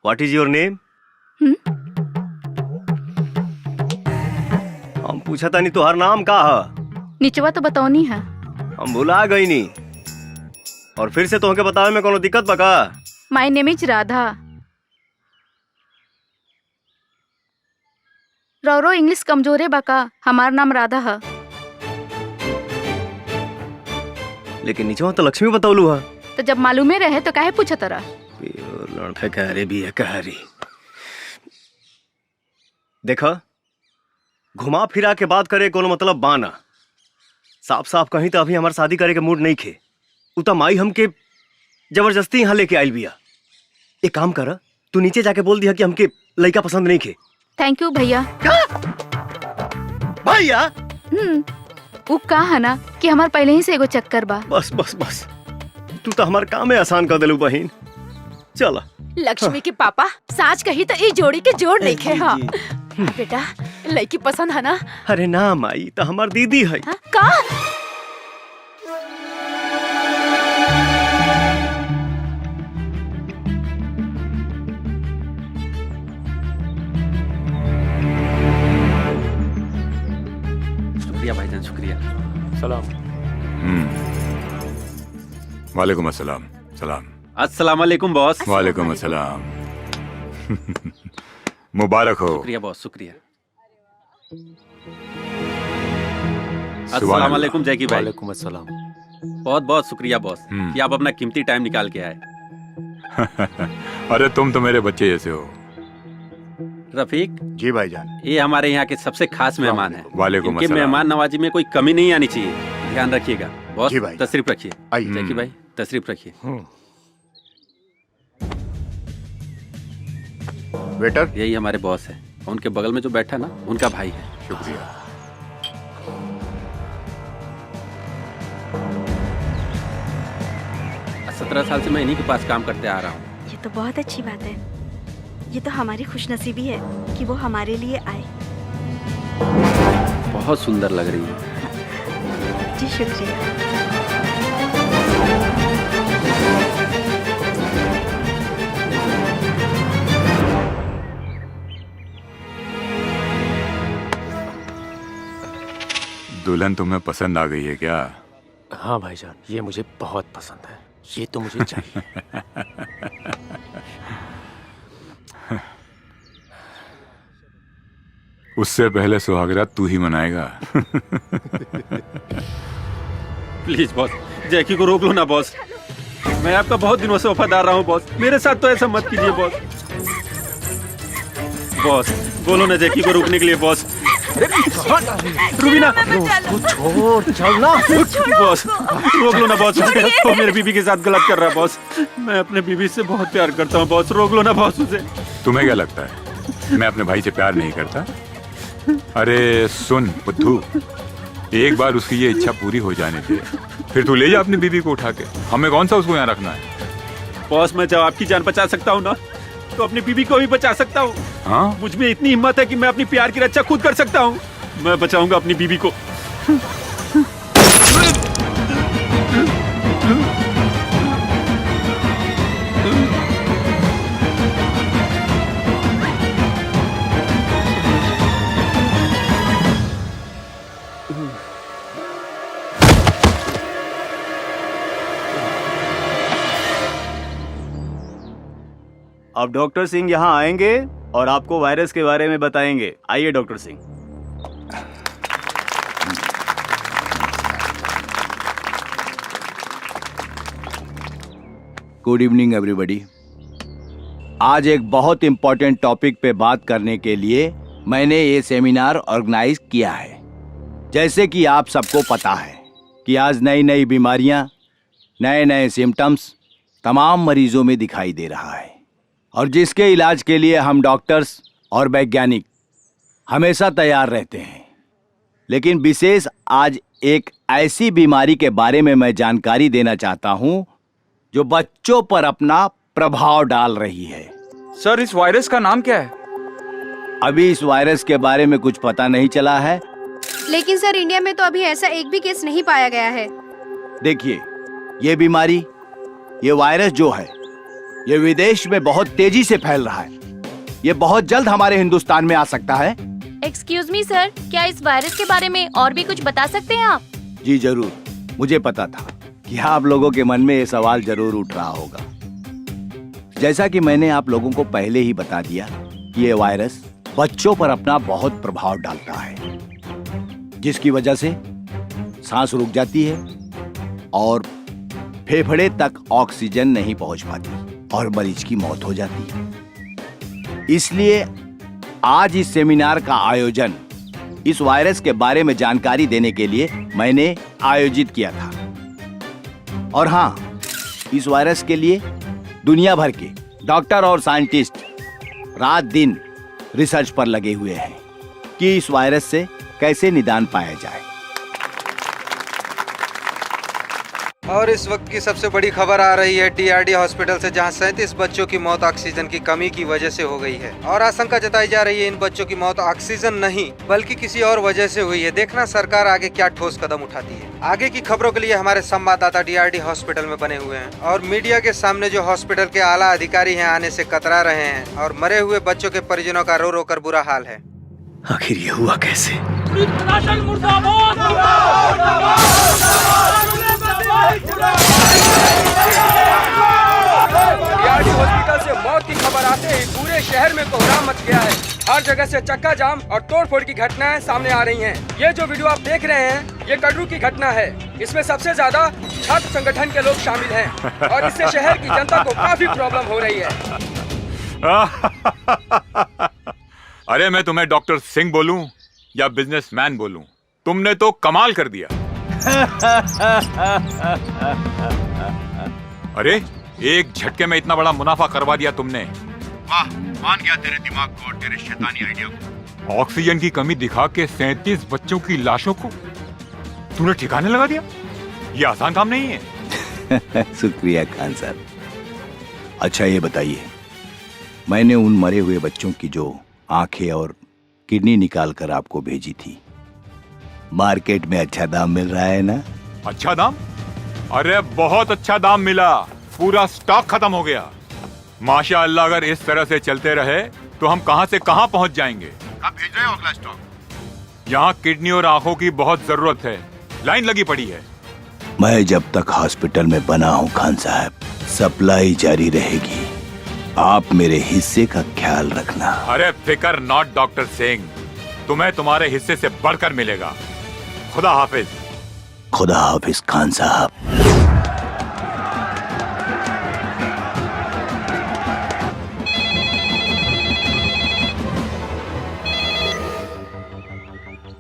What is your name? हम पूछा था नहीं तोहर नाम का है? निचवा तो बताओनी है। हम भुला गई नहीं, और फिर से तोहके बतावे में कोनो दिक्कत बा का? My name is Radha. रौरो इंग्लिश कमजोरे बा का? हमार नाम राधा है। लेकिन नीचे तो लक्ष्मी बतावलू है। तो जब मालूमे रहे तो काहे पूछा तरा? लड़का कह रहे भी है, कह रही। देखा, घुमा फिरा के बात करे कोनो मतलब बाना। साफ साफ कहीं तो अभी हमार शादी करे के मूड नहीं खे। उता माई हमके जबरदस्ती यहाँ लेके आइल बिया। एक काम कर, तू नीचे जाके बोल दिया कि हमके लड़का पसंद नहीं खे। थैंक यू भैया। भैया? वो का है ना कि हमार पहले ही से एगो चक्कर बा। बस बस बस, तू तो हमार काम में आसान कर दिलू बहिन। चला। लक्ष्मी के पापा साच कही तो ई जोड़ी के जोड़ नहीं खे। हाँ बेटा, लड़की पसंद है ना? अरे ना माई, तो हमार दीदी है। का? शुक्रिया भाईजान, शुक्रिया। सलाम। वालेकुम अस्सलाम। सलाम। अस्सलाम वालेकुम बॉस। वालेकुम अस्सलाम। मुबारक हो। शुक्रिया बॉस, शुक्रिया। अस्सलाम वालेकुम जैकी भाई। वालेकुम अस्सलाम। बहुत बहुत शुक्रिया बॉस कि आप अपना कीमती टाइम निकाल के आए। अरे तुम तो मेरे बच्चे जैसे हो। रफीक जी भाईजान, ये हमारे यहाँ के सबसे खास मेहमान हैं। वालेकुम इनके अस्सलाम। मेहमान नवाजी में कोई कमी नहीं आनी चाहिए, ध्यान रखिएगा। बॉस जी भाई। तशरीफ रखिए। आइए। जैकी भाई तशरीफ रखिए। वेटर, यही हमारे बॉस है। उनके बगल में जो बैठा ना, उनका भाई है। शुक्रिया। 17 साल से मैं इन्हीं के पास काम करते आ रहा हूँ। ये तो बहुत अच्छी बात है। ये तो हमारी खुशनसीबी है कि वो हमारे लिए आए। बहुत सुंदर लग रही है। जी शुक्रिया। दुल्हन तुम्हें पसंद आ गई है क्या? हाँ भाईजान, ये मुझे बहुत पसंद है। ये तो मुझे चाहिए। उससे पहले सुहागरात तू ही मनाएगा। प्लीज बॉस, जैकी को रोक लो ना बॉस। मैं आपका बहुत दिनों से वफादार रहा हूँ बॉस। मेरे साथ तो ऐसा मत कीजिए बॉस। बॉस बोलो ना जैकी को रोकने के लिए बॉस। रूबीना छोड़ चल ना बॉस, रोक लो ना बॉस, वो मेरे बीबी के साथ गलत कर रहा है बॉस। मैं अपने बीबी से बहुत प्यार करता हूँ बॉस, रोक लो ना बॉस उसे। तुम्हें क्या लगता है मैं अपने भाई से प्यार नहीं करता? अरे सुन बुद्धू, एक बार उसकी ये इच्छा पूरी हो जाने दे, फिर तू ले जा अपनी बीबी को उठा के। हमें कौन सा उसको यहाँ रखना है? बॉस मैं जब आपकी जान बचा सकता हूँ ना, तो अपनी बीबी को भी बचा सकता हूँ। हाँ? मुझ में इतनी हिम्मत है कि मैं अपनी प्यार की रक्षा खुद कर सकता हूँ। मैं बचाऊंगा अपनी बीबी को। अब डॉक्टर सिंह यहाँ आएंगे और आपको वायरस के बारे में बताएंगे। आइए doctor Singh. Good evening everybody. आज एक बहुत इंपॉर्टेंट टॉपिक पे बात करने के लिए मैंने ये सेमिनार ऑर्गेनाइज किया है। जैसे कि आप सबको पता है कि आज नई नई बीमारियां, नए नए सिम्टम्स तमाम मरीजों में दिखाई दे रहा है, और जिसके इलाज के लिए हम डॉक्टर्स और वैज्ञानिक हमेशा तैयार रहते हैं। लेकिन विशेष आज एक ऐसी बीमारी के बारे में मैं जानकारी देना चाहता हूं जो बच्चों पर अपना प्रभाव डाल रही है। सर इस वायरस का नाम क्या है? अभी इस वायरस के बारे में कुछ पता नहीं चला है। लेकिन सर इंडिया में तो अभी ऐसा एक भी केस नहीं पाया गया है। देखिए, ये बीमारी, ये वायरस जो है, ये विदेश में बहुत तेजी से फैल रहा है। ये बहुत जल्द हमारे हिंदुस्तान में आ सकता है। एक्सक्यूज मी सर, क्या इस वायरस के बारे में और भी कुछ बता सकते हैं आप? जी जरूर, मुझे पता था कि आप लोगों के मन में ये सवाल जरूर उठ रहा होगा। जैसा कि मैंने आप लोगों को पहले ही बता दिया कि ये वायरस बच्चों पर अपना बहुत प्रभाव डालता है, जिसकी वजह से सांस रुक जाती है और फेफड़े तक ऑक्सीजन नहीं पहुंच पाती और मरीज की मौत हो जाती है। इसलिए आज इस सेमिनार का आयोजन इस वायरस के बारे में जानकारी देने के लिए मैंने आयोजित किया था। और हाँ, इस वायरस के लिए दुनिया भर के डॉक्टर और साइंटिस्ट रात दिन रिसर्च पर लगे हुए हैं कि इस वायरस से कैसे निदान पाया जाए। और इस वक्त की सबसे बड़ी खबर आ रही है DRD हॉस्पिटल से, जहां 37 बच्चों की मौत ऑक्सीजन की कमी की वजह से हो गई है। और आशंका जताई जा रही है इन बच्चों की मौत ऑक्सीजन नहीं बल्कि किसी और वजह से हुई है। देखना सरकार आगे क्या ठोस कदम उठाती है। आगे की खबरों के लिए हमारे संवाददाता DRD हॉस्पिटल में बने हुए हैं और मीडिया के सामने जो हॉस्पिटल के आला अधिकारी हैं आने से कतरा रहे हैं। और मरे हुए बच्चों के परिजनों का रो रो कर बुरा हाल है। आखिर ये हुआ कैसे? DRD हॉस्पिटल से मौत की खबर आते ही पूरे शहर में कोहराम मच गया है। हर जगह से चक्का जाम और तोड़फोड़ की घटनाएं सामने आ रही हैं। ये जो वीडियो आप देख रहे हैं, ये कटरू की घटना है। इसमें सबसे ज्यादा छात्र संगठन के लोग शामिल हैं और इससे शहर की जनता को काफी प्रॉब्लम हो रही है। अरे मैं तुम्हें डॉक्टर सिंह बोलूं या बिजनेसमैन बोलूं, तुमने तो कमाल कर दिया। अरे एक झटके में इतना बड़ा मुनाफा करवा दिया तुमने। वाह, मान गया तेरे दिमाग को और तेरे शैतानी आइडिया को। ऑक्सीजन की कमी दिखा के 37 बच्चों की लाशों को तूने ठिकाने लगा दिया। ये आसान काम नहीं है। शुक्रिया खान साहब। अच्छा ये बताइए, मैंने उन मरे हुए बच्चों की जो आंखें और किडनी निकाल कर आपको भेजी थी, मार्केट में अच्छा दाम मिल रहा है ना? अच्छा दाम? अरे बहुत अच्छा दाम मिला, पूरा स्टॉक खत्म हो गया। माशाअल्लाह, अगर इस तरह से चलते रहे तो हम कहां से कहां पहुंच जाएंगे। कब भेज रहे हो अगला स्टॉक? यहाँ किडनी और आंखों की बहुत जरूरत है, लाइन लगी पड़ी है। मैं जब तक हॉस्पिटल में बना हूँ खान साहब, सप्लाई जारी रहेगी। आप मेरे हिस्से का ख्याल रखना। अरे फिकर नॉट डॉक्टर सिंह, तुम्हें तुम्हारे हिस्से से बढ़कर मिलेगा। खुदा हाफिज। खुदा हाफिज खान साहब।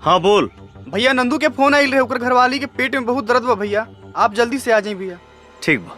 हाँ बोल। भैया नंदू के फोन आइल रहे, ओकर घरवाली के पेट में बहुत दर्द बा भैया, आप जल्दी से आ जाइए भैया। ठीक बा।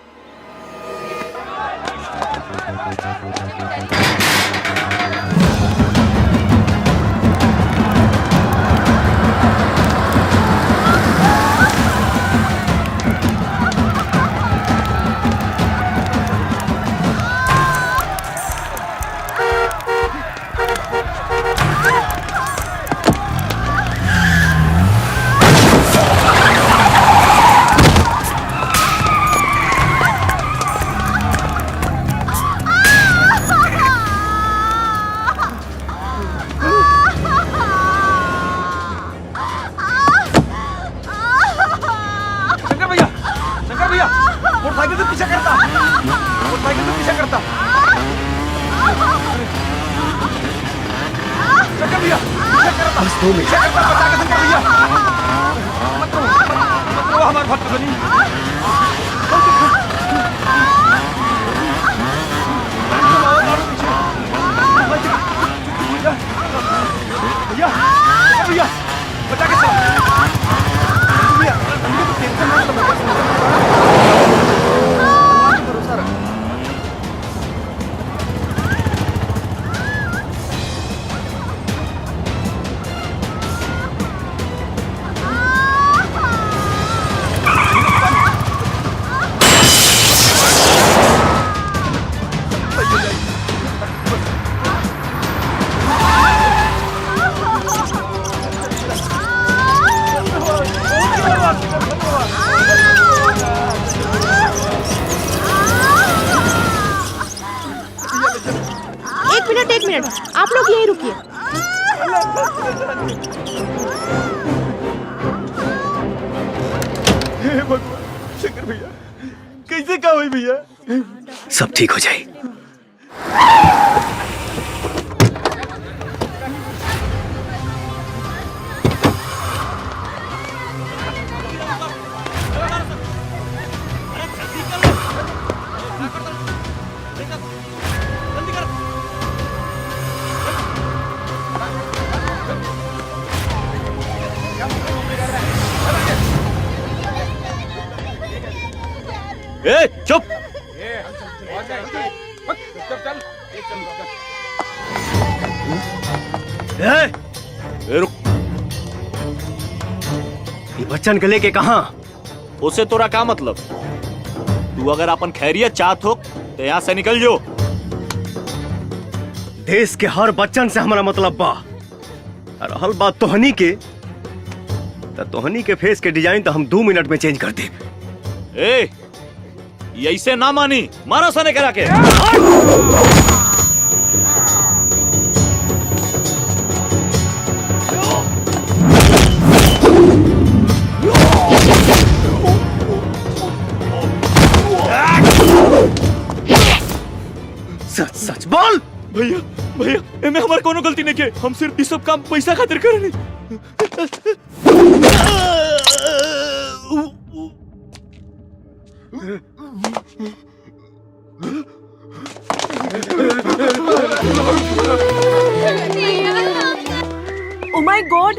एक मिनट, आप लोग यहीं रुकिए। हे भगवान, शंकर भैया कैसे क्या हुई भैया? सब ठीक हो जाए। ए, चुप। रुक। ये बच्चन के लेके कहाँ? उसे तोरा क्या मतलब? तू अगर अपन खैरियत चाहत हो तो यहाँ से निकल जो। देश के हर बच्चन से हमारा मतलब बा। और रहल बात तोहनी के, तो तोहनी के फेस के डिजाइन तो हम 2 मिनट में चेंज कर दे। ए, ऐसे ना मानी, मारो सने करा के। सच सच बोल। भैया भैया, एमे हमार कोनो गलती नहीं के, हम सिर्फ इस सब काम पैसा खातिर करनी। ओ माय गॉड,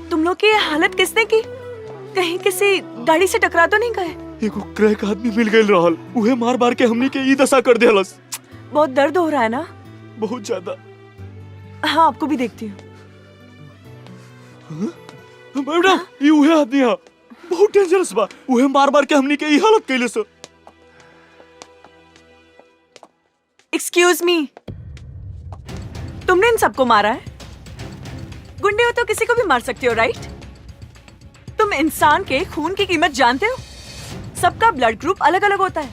तुम लोग की ये हालत किसने की? कहीं किसी गाड़ी से टकरा तो नहीं गए? एगो क्रैक आदमी मिल गइल रहल, उहे मार मार के हमनी के ई दशा कर देहलस। बहुत दर्द हो रहा है ना? बहुत ज्यादा। हाँ, आपको भी देखती हूँ। मैडम, ये उहे आदमी है, बहुत डेंजरस बा। उहे मार मार के हमनी के ई हालत कइले से। एक्सक्यूज मी, तुमने इन सबको मारा है? गुंडे हो तो किसी को भी मार सकते हो, राइट? तुम इंसान के खून की कीमत जानते हो? सबका ब्लड ग्रुप अलग अलग होता है।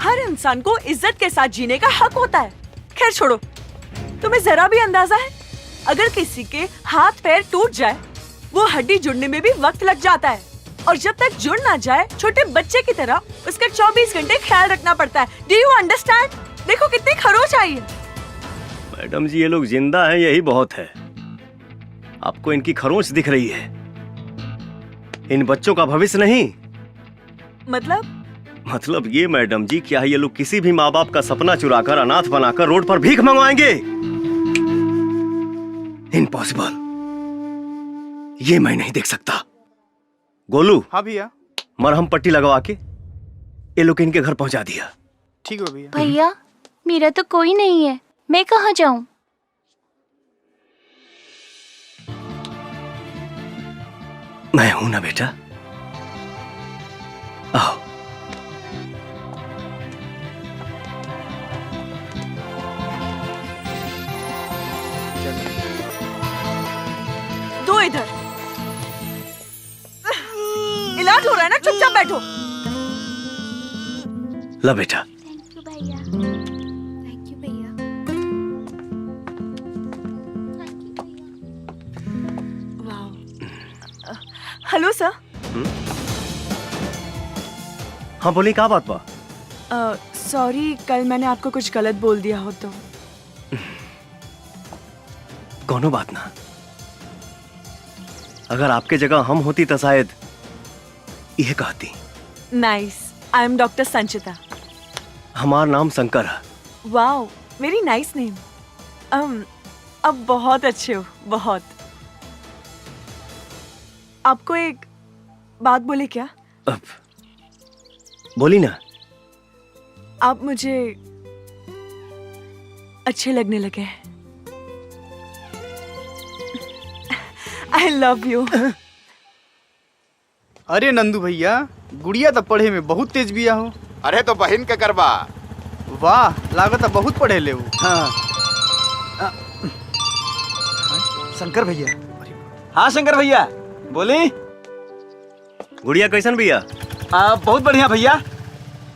हर इंसान को इज्जत के साथ जीने का हक होता है। खैर छोड़ो, तुम्हें जरा भी अंदाजा है अगर किसी के हाथ पैर टूट जाए, वो हड्डी जुड़ने में भी वक्त लग जाता है, और जब तक जुड़ ना जाए छोटे बच्चे की तरह उसका 24 घंटे ख्याल रखना पड़ता है। Do you understand? देखो कितनी खरोच आई है। मैडम जी, ये लोग जिंदा हैं, यही बहुत है। आपको इनकी खरोंच दिख रही है, इन बच्चों का भविष्य नहीं। मतलब ये मैडम जी, क्या ये लोग किसी भी माँ बाप का सपना चुराकर अनाथ बनाकर रोड पर भीख मंगवाएंगे? इम्पॉसिबल। ये मैं नहीं देख सकता। गोलू, हाँ भैया। मरहम पट्टी लगवा के ये लोग इनके घर पहुंचा दिया। ठीक है भैया। भैया मेरा तो कोई नहीं है, मैं कहाँ जाऊँ? मैं हूं ना बेटा, आओ। दो इधर। इलाज हो रहा है ना, चुपचाप बैठो। ला बेटा। Hello sir. हाँ बोली, क्या बात बा? सॉरी, कल मैंने आपको कुछ गलत बोल दिया हो तो। कोनो बात ना। अगर आपके जगह हम होती तो शायद यह कहती। नाइस, आई एम डॉक्टर संचिता। हमारा नाम शंकर है। Wow, very nice name. अब बहुत अच्छे हो, बहुत। आपको एक बात बोले क्या? अब बोली ना। आप मुझे अच्छे लगने लगे हैं। आई लव यू। अरे नंदू भैया, गुड़िया तो पढ़े में बहुत तेज बिया हो। अरे तो बहन के करवा। वाह, लागत है बहुत पढ़े ले वो। हाँ। शंकर भैया। हाँ शंकर भैया, बोली। गुड़िया कैसन भैया? बहुत बढ़िया भैया,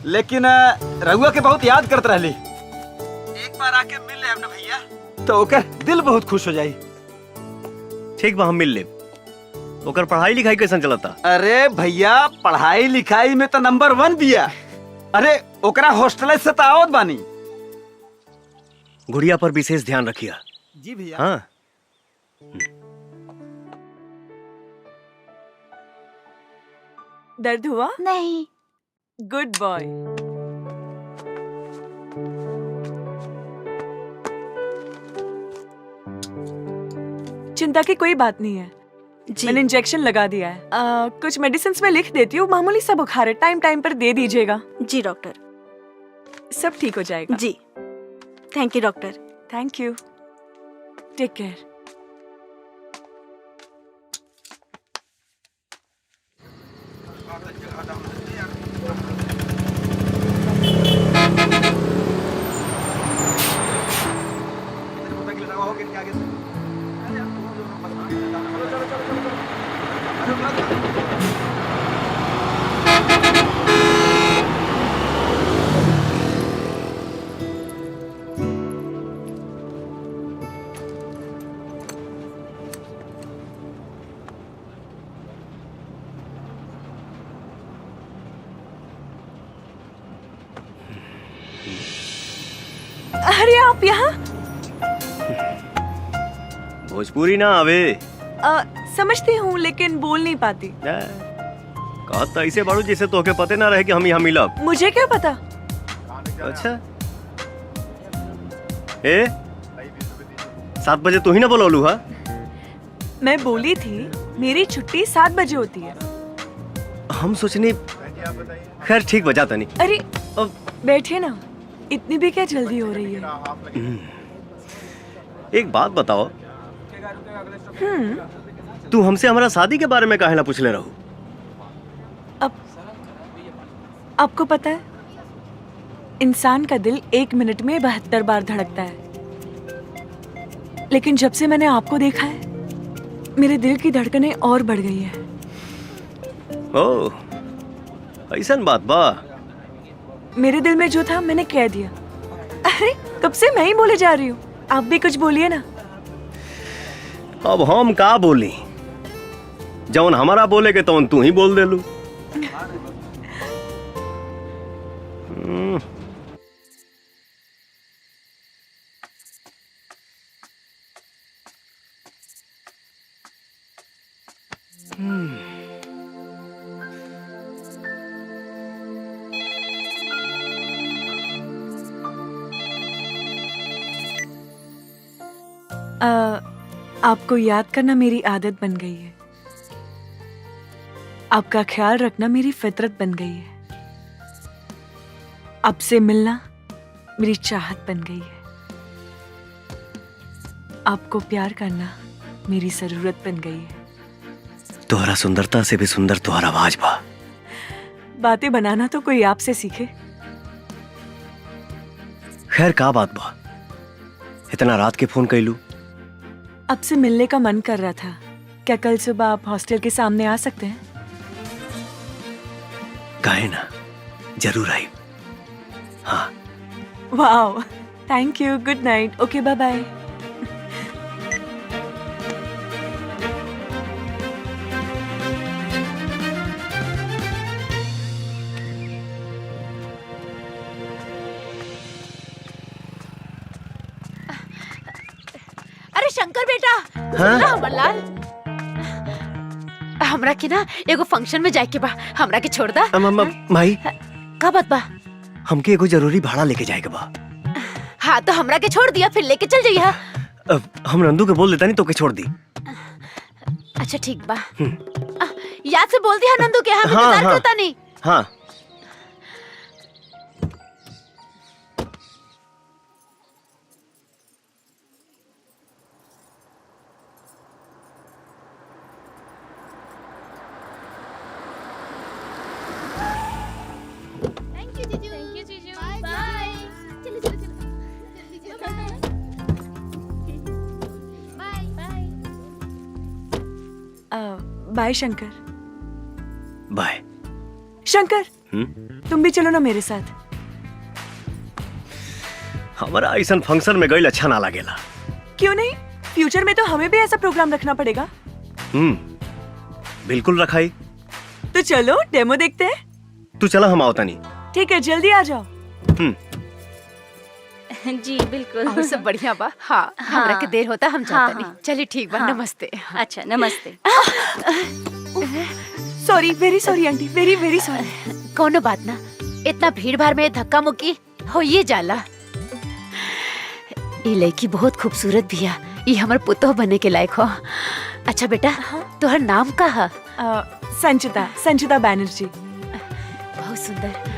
लेकिन रघुआ के बहुत याद करत रहली। एक बार आके मिल ले हमने भैया, तो ओकर दिल बहुत खुश हो जाई। ठीक बा, हम मिल ले। ओकर पढ़ाई लिखाई कैसन चलता? अरे भैया, पढ़ाई लिखाई में तो नंबर 1 बिया। अरे ओकरा हॉस्टल से तो आवत बानी। गुड़िया पर विशेष ध्यान रखिया। जी भैया। हाँ। दर्द हुआ? नहीं। Good boy. चिंता की कोई बात नहीं है। मैंने इंजेक्शन लगा दिया है। कुछ मेडिसिन में लिख देती हूँ, मामूली सा बुखार है, टाइम टाइम पर दे दीजिएगा। जी डॉक्टर। सब ठीक हो जाएगा। जी, thank you doctor. Thank you, take care. अरे आप यहाँ? भोजपुरी ना आवे। समझती हूँ लेकिन बोल नहीं पाती। कहा तो ऐसे बाड़ू जैसे तोहके पते ना रहे कि हम यहाँ मिलब। मुझे क्या पता? अच्छा। 7 बजे तू ही ना बोलौलू हा? मैं बोली थी मेरी छुट्टी 7 बजे होती है। हम सोचनी, खैर ठीक बजा तनी। अरे बैठे ना, इतनी भी क्या जल्दी हो रही है? एक बात बताओ, तू हमसे हमारा शादी के बारे में काहे ना पूछले रहू? आपको पता है, इंसान का दिल 1 मिनट में 72 बार धड़कता है, लेकिन जब से मैंने आपको देखा है मेरे दिल की धड़कनें और बढ़ गई है। ओह, ऐसन बात बा। मेरे दिल में जो था मैंने कह दिया। अरे कब से मैं ही बोले जा रही हूँ, आप भी कुछ बोलिए ना। अब हम का बोली? जौन हमारा बोले के तौन तू ही बोल दे लू। आपको याद करना मेरी आदत बन गई है। आपका ख्याल रखना मेरी फितरत बन गई है। आपसे मिलना मेरी चाहत बन गई है। आपको प्यार करना मेरी जरूरत बन गई है। तुम्हारा सुंदरता से भी सुंदर तुम्हारा आवाज बा। बातें बनाना तो कोई आपसे सीखे। खैर का बात बा, इतना रात के फोन कैलू? आपसे मिलने का मन कर रहा था। क्या कल सुबह आप हॉस्टल के सामने आ सकते हैं? काहे ना, जरूर आई। हाँ। Wow, thank you. Good night. Okay, bye bye. अरे शंकर बेटा, हाँ? सुन अमरलाल, हमरा के ना एगो फंक्शन में जाए के बा, हमरा के छोड़ दा। माई, का बात बा? हमके एगो जरूरी भाड़ा लेके जाएगा बा। हाँ तो हमरा के छोड़ दिया, फिर लेके चल जाइया। हम नंदू के बोल देता नहीं तो के छोड़ दी। अच्छा ठीक बा। याद से बोल दिया नंदू के, हम इंतजार करता नहीं। हाँ। बाय शंकर। बाय शंकर। तुम भी चलो ना मेरे साथ। हमारा ऐसा फंक्शन में गई अच्छा ना लगेला। क्यों नहीं? फ्यूचर में तो हमें भी ऐसा प्रोग्राम रखना पड़ेगा। बिल्कुल रखाई। तो चलो डेमो देखते हैं। तू चला, हम आवता नहीं। ठीक है, जल्दी आ जाओ। जी बिल्कुल। और सब बढ़िया बा। हाँ, हमरा के देर होता, हम जाता नहीं। चलिए ठीक बा। नमस्ते। अच्छा नमस्ते। Sorry, very sorry aunty, very very sorry. कोनो बात ना, इतना भीड़ भाड़ में धक्का मुक्की हो ये जाला। ये लड़की बहुत खूबसूरत भी है, ये हमार पुतोह बने के लायक हो। अच्छा बेटा, तुहर नाम का है? संचिता, संचिता बैनर्जी। बहुत सुंदर।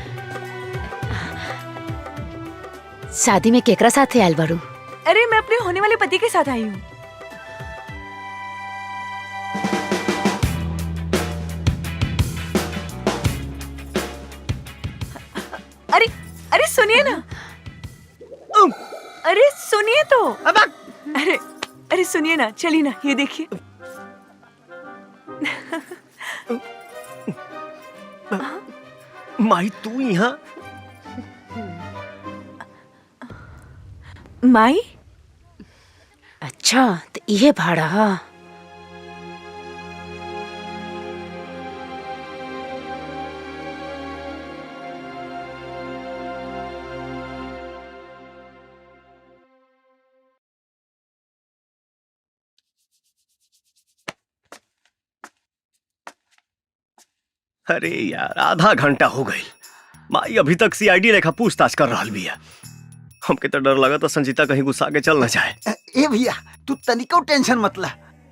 शादी में केकरा साथ आयल बारू? अरे मैं अपने होने वाले पति के साथ आई हूँ। अरे अरे सुनिए ना। अरे सुनिए तो। अरे अरे सुनिए ना, चलिए ना, ये देखिए। माई तू यहाँ? माई? अच्छा तो ये भाड़ा। अरे यार, आधा घंटा हो गई। माई अभी तक सीआईडी रेखा पूछताछ कर रहा भी है। हमके तो डर लगा तो संजीता कहीं गुस्सा के चल न जाए। ए भैया, तू तनिको टेंशन मत ला।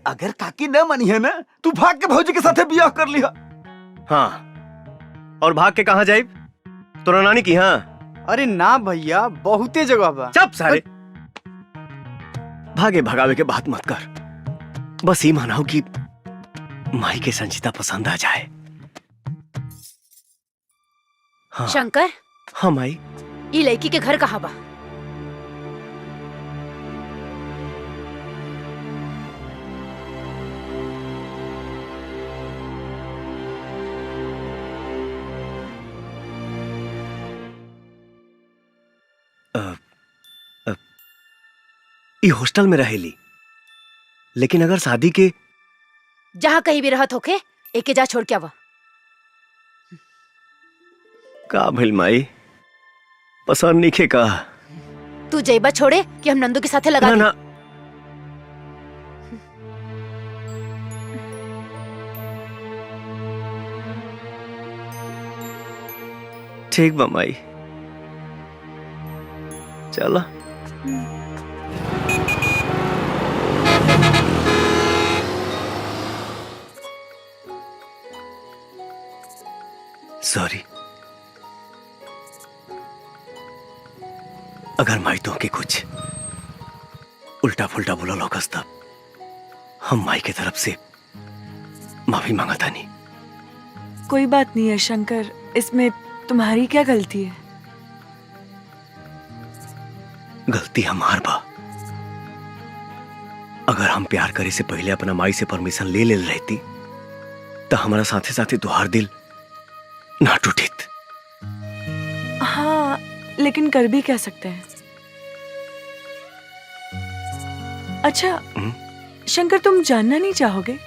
अगर काकी न मनी है ना, तू भाग के भौजी के साथे बियाह कर लिहा। हाँ, और भाग के कहाँ जाए? तोरा नानी की? हाँ। अरे ना भैया, बहुते जगह बा। चुप सारे। भागे भगावे के बात मत कर। बस ये मानाओ कि माई के संजीता पसंद आ जाए। हाँ। शंकर। हाँ माई। ये लड़की के घर कहाँ बा? ये हॉस्टल में रहेली, लेकिन अगर शादी के जहाँ कहीं भी रहत होके, एके जा छोड़ के आवा। का भइल माई? पसंद नहीं खे का? तू जैबा छोड़े कि हम नंदू के साथे लगा ना, ना। ठीक बा माई, चला। सॉरी। अगर माई तो के कुछ उल्टा फुल्टा बोला लोकस तब हम माई की तरफ से माफी मांगा था नहीं। कोई बात नहीं है शंकर, इसमें तुम्हारी क्या गलती है? गलती हमार बा। अगर हम प्यार करे से पहले अपना माई से परमिशन ले ले रहती तो हमारा साथे साथे तुहार दिल ना टूटित। हाँ, लेकिन कर भी क्या सकते हैं। अच्छा शंकर, तुम जानना नहीं चाहोगे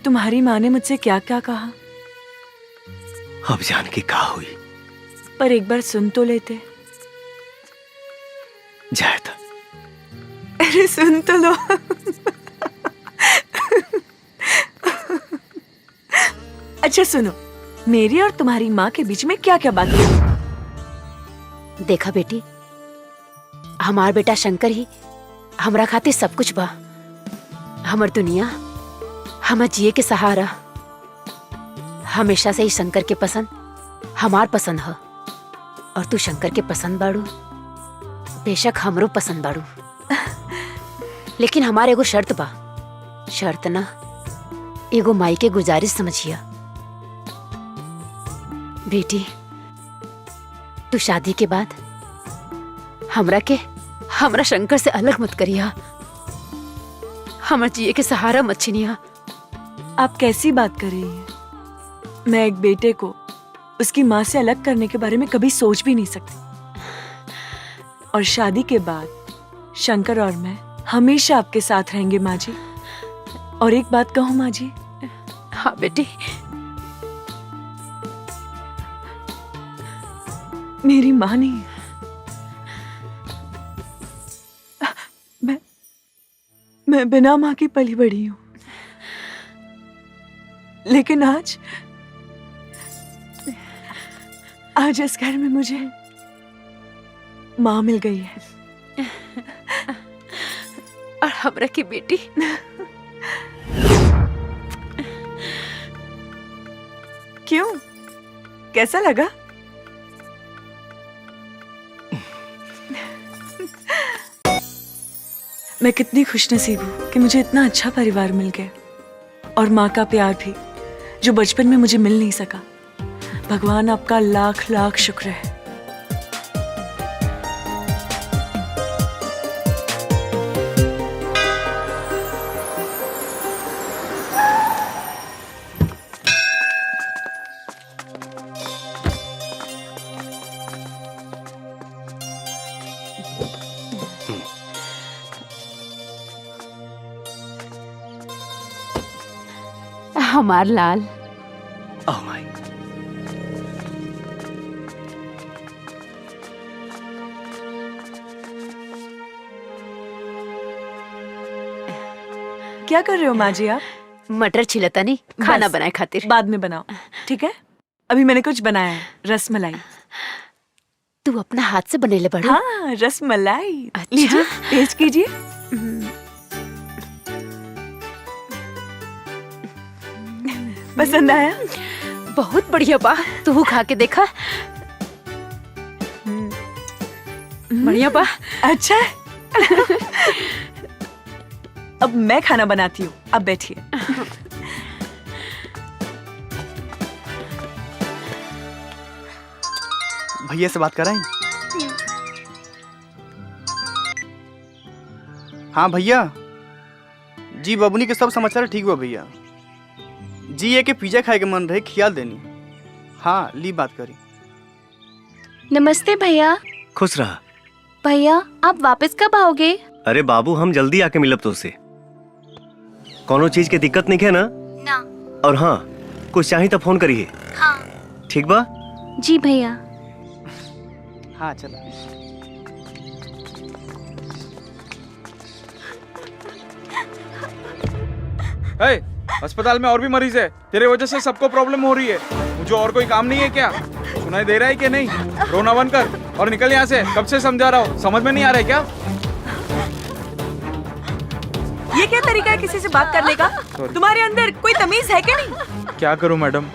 तुम्हारी माँ ने मुझसे क्या क्या कहा? अब जान के क्या हुई? पर एक बार सुन तो लेते। जाए था। अरे सुन तो लो। अच्छा सुनो, मेरी और तुम्हारी माँ के बीच में क्या क्या बात है? देखा बेटी, हमार बेटा शंकर ही हमरा खातिर सब कुछ बा। हमर दुनिया, हमर जिए के सहारा। हमेशा से ही शंकर के पसंद हमार पसंद है और तू शंकर के पसंद बाड़ू, बेशक हमरो पसंद बाड़ू। लेकिन हमारे एगो शर्त बा। शर्त ना, एगो माई के गुजारिश समझिया। बेटी, तू शादी के बाद हमरा शंकर से अलग मत करिया। हमर जिए के सहारा मत छीनिया। आप कैसी बात कर रही हैं? मैं एक बेटे को उसकी माँ से अलग करने के बारे में कभी सोच भी नहीं सकती। और शादी के बाद शंकर और मैं हमेशा आपके साथ रहेंगे माँ जी। और एक बात कहूँ माँ जी? हाँ बेटी। मेरी माँ नहीं, मैं बिना माँ की पली बड़ी हूँ। लेकिन आज इस घर में मुझे माँ मिल गई है। और हमरा की बेटी। क्यों, कैसा लगा? मैं कितनी खुशनसीब हूँ कि मुझे इतना अच्छा परिवार मिल गया और माँ का प्यार भी, जो बचपन में मुझे मिल नहीं सका। भगवान आपका लाख लाख शुक्र है। हमार लाल। Oh my. क्या कर रहे हो माँ जी आप? मटर छिलता नहीं, खाना बनाए खातिर। बाद में बनाओ, ठीक है? अभी मैंने कुछ बनाया है, रसमलाई। तू अपना हाथ से बनेले बड़ा? हाँ, रसमलाई। अच्छा। लीजिए, टेस्ट कीजिए। पसंद आया? बहुत बढ़िया बा। तू खा के देखा। बढ़िया बा। अच्छा। अब मैं खाना बनाती हूँ, अब बैठिए। भैया से बात कराएं? हाँ भैया जी, बबुनी के सब समाचार ठीक हुआ भैया जी। ये के पिज्जा खाए के मन रहे, ख्याल देनी। हाँ ली बात करी। नमस्ते भैया। खुश रहा। भैया आप वापस कब आओगे? अरे बाबू, हम जल्दी आके मिलब तो से। कोनो चीज के दिक्कत नहीं है ना? ना। और हाँ, कुछ चाहिए तो फोन करिए। हाँ। ठीक बा? जी भैया। हाँ चलो। अस्पताल में और भी मरीज है, तेरे वजह से सबको प्रॉब्लम हो रही है। मुझे और कोई काम नहीं है क्या? सुनाई दे रहा है कि नहीं? रोना बंद कर और निकल यहाँ से। कब से समझा रहा हूँ, समझ में नहीं आ रहा है क्या? ये क्या तरीका है किसी से बात करने का? तुम्हारे अंदर कोई तमीज है क्या नहीं? क्या करूँ मैडम,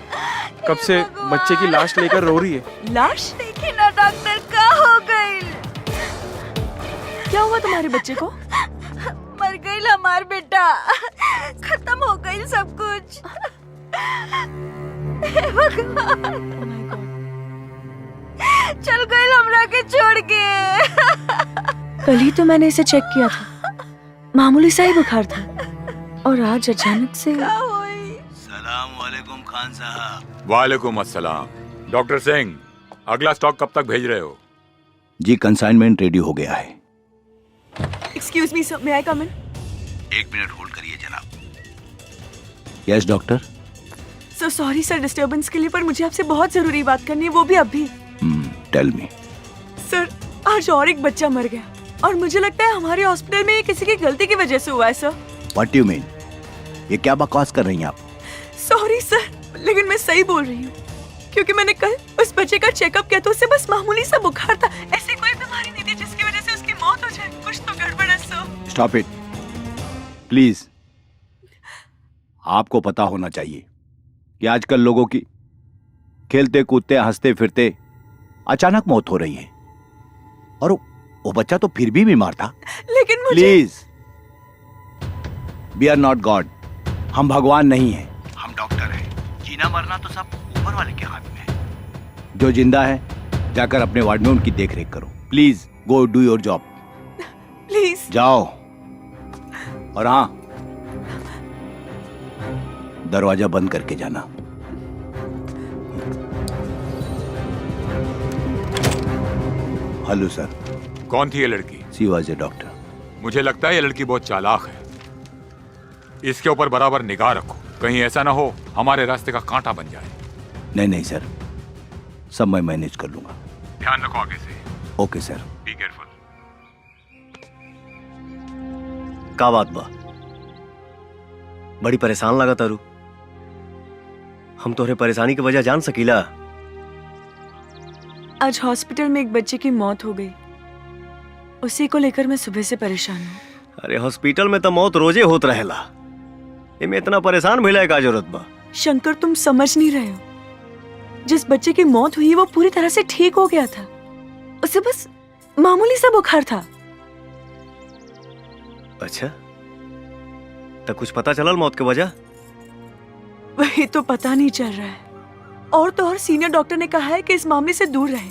कब से बच्चे की लाश लेकर रो रही है। लाश? देखिए ना डॉक्टर, क्या हो गई? क्या हुआ तुम्हारे बच्चे को? मर गई हमार बेटा, खत्म हो गई सब कुछ। हे भगवान, चल गई हमरा के छोड़ के। कल ही तो मैंने इसे चेक किया था, मामूली सा ही बुखार था, और आज अचानक से। सलाम वालेकुम खान साहब। वालेकुम अस्सलाम। डॉक्टर सिंह, अगला स्टॉक कब तक भेज रहे हो? जी कंसाइनमेंट रेडी हो गया है। एक्सक्यूज मी सर, मे आई कम इन? 1 मिनट होल्ड करिए जनाब। Yes doctor. So sorry sir disturbance के लिए, पर मुझे आपसे बहुत जरूरी बात करनी है, वो भी अभी। Tell me. सर आज और एक बच्चा मर गया, और मुझे लगता है हमारे हॉस्पिटल में ये किसी की गलती की वजह से हुआ है sir. What do you mean? ये क्या बकवास कर रही हैं आप? सॉरी सर, लेकिन मैं सही बोल रही हूँ, क्योंकि मैंने कल उस बच्चे का चेकअप किया तो उससे बस मामूली सा बुखार था, ऐसी कोई बीमारी नहीं थी जिसकी वजह से उसकी मौत हो जाए। कुछ तो गड़बड़ है सर। Stop it please. आपको पता होना चाहिए कि आजकल लोगों की खेलते कूदते हंसते फिरते अचानक मौत हो रही है, और वो बच्चा तो फिर भी बीमार था। लेकिन मुझे please, we are not God. हम भगवान नहीं हैं, हम डॉक्टर हैं। जीना मरना तो सब ऊपर वाले के हाथ में है। जो जिंदा है जाकर अपने वार्ड में उनकी देखरेख करो। Please go do your job. Please जाओ। और हाँ, दरवाजा बंद करके जाना। Hello sir. कौन थी ये लड़की? She was a doctor. मुझे लगता है ये लड़की बहुत चालाक है। इसके ऊपर बराबर निगाह रखो, कहीं ऐसा ना हो हमारे रास्ते का कांटा बन जाए। नहीं नहीं सर, सब मैं मैनेज कर लूंगा। ध्यान रखो आगे से। Okay sir. Be careful. का बात बा? बड़ी परेशान लगा तारू। हम तोहरे परेशानी की वजह जान सकीला? आज हॉस्पिटल में एक बच्चे की मौत हो गई, उसी को लेकर मैं सुबह से परेशान हूँ। अरे हॉस्पिटल में तो मौत रोजे होत रहेला, इमे इतना परेशान भइला का जरूरत बा? शंकर, तुम समझ नहीं रहे हो। जिस बच्चे की मौत हुई वो पूरी तरह से ठीक हो गया था, उसे बस मामूली सा बुखार था। अच्छा, तो कुछ पता चलल मौत की वजह? वही तो पता नहीं चल रहा है, और तो और सीनियर डॉक्टर ने कहा है कि इस मामले से दूर रहे।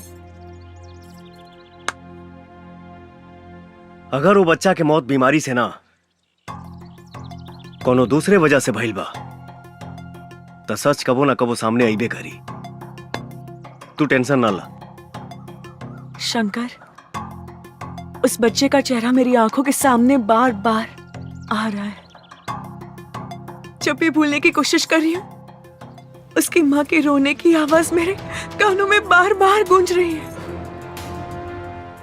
अगर वो बच्चा के मौत बीमारी से ना कोनो दूसरे वजह से भइल बा, तो सच कबो ना कबो सामने आईबे करी। तू टेंशन ना ला। शंकर, उस बच्चे का चेहरा मेरी आंखों के सामने बार बार आ रहा है। जब भी भूलने की कोशिश कर रही हूँ, उसकी माँ की रोने की आवाज मेरे कानों में बार बार गूंज रही है,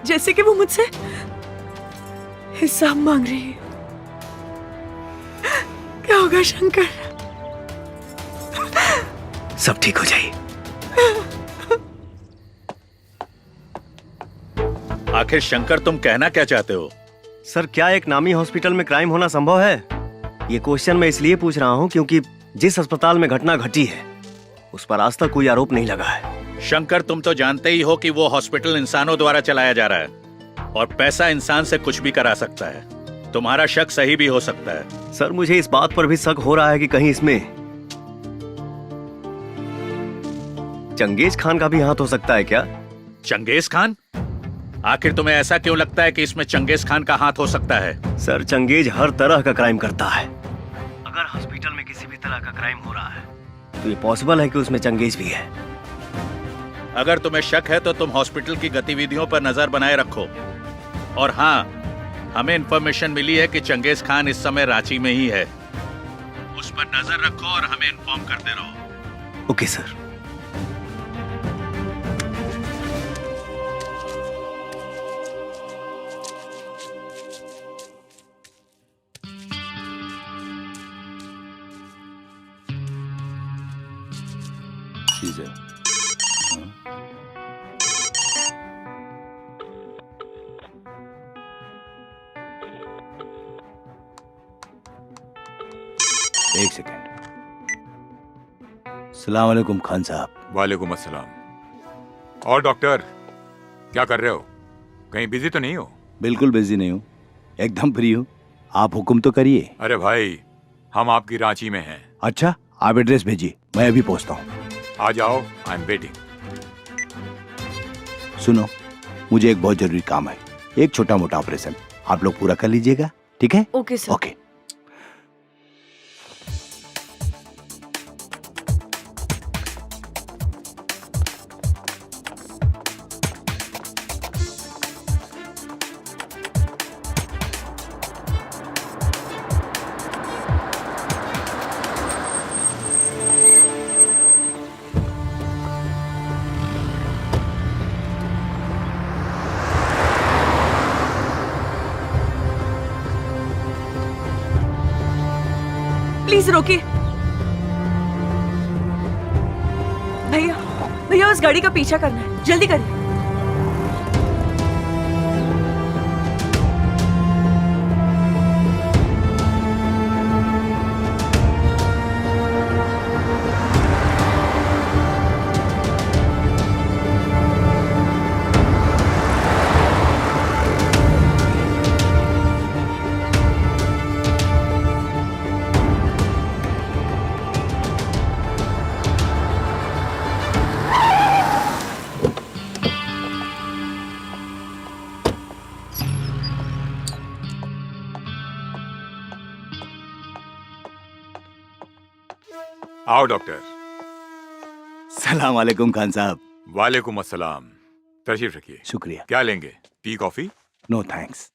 जैसे कि वो मुझसे हिसाब मांग रही है। क्या होगा शंकर? सब ठीक हो जाए। आखिर शंकर, तुम कहना क्या चाहते हो? सर, क्या एक नामी हॉस्पिटल में क्राइम होना संभव है? ये क्वेश्चन मैं इसलिए पूछ रहा हूँ क्योंकि जिस अस्पताल में घटना घटी है उस पर आज तक कोई आरोप नहीं लगा है। शंकर, तुम तो जानते ही हो कि वो हॉस्पिटल इंसानों द्वारा चलाया जा रहा है, और पैसा इंसान से कुछ भी करा सकता है। तुम्हारा शक सही भी हो सकता है। सर, मुझे इस बात पर भी शक हो रहा है कि कहीं इसमें चंगेज खान का भी हाथ हो सकता है क्या? Genghis Khan? आखिर तुम्हें ऐसा क्यों लगता है कि इसमें चंगेज खान का हाथ हो सकता है? सर, चंगेज हर तरह का क्राइम करता है। अगर हॉस्पिटल में किसी भी तरह का क्राइम हो रहा है तो ये पॉसिबल है कि उसमें चंगेज भी है। अगर तुम्हें शक है तो तुम हॉस्पिटल की गतिविधियों पर नजर बनाए रखो। और हाँ, हमें इंफॉर्मेशन मिली है कि चंगेज खान इस समय रांची में ही है। उस पर नजर रखो और हमें इन्फॉर्म करते रहो। Okay sir. एक सेकेंड। अस्सलाम वालेकुम खान साहब। वालेकुम अस्सलाम। और डॉक्टर, क्या कर रहे हो? कहीं बिजी तो नहीं हो? बिल्कुल बिजी नहीं हूँ, एकदम फ्री हूँ। आप हुक्म तो करिए। अरे भाई, हम आपकी रांची में हैं। अच्छा, आप एड्रेस भेजिए, मैं अभी पहुँचता हूँ। आ जाओ, आई एम वेटिंग। सुनो, मुझे एक बहुत जरूरी काम है, एक छोटा मोटा ऑपरेशन, आप लोग पूरा कर लीजिएगा, ठीक है? Okay sir. ओके। प्लीज रोकिए। भैया, भैया उस गाड़ी का पीछा करना है, जल्दी करिए। आओ डॉक्टर। सलाम वालेकुम खान साहब। वालेकुम अस्सलाम। तशरीफ रखिए। शुक्रिया। क्या लेंगे, टी कॉफी? No thanks.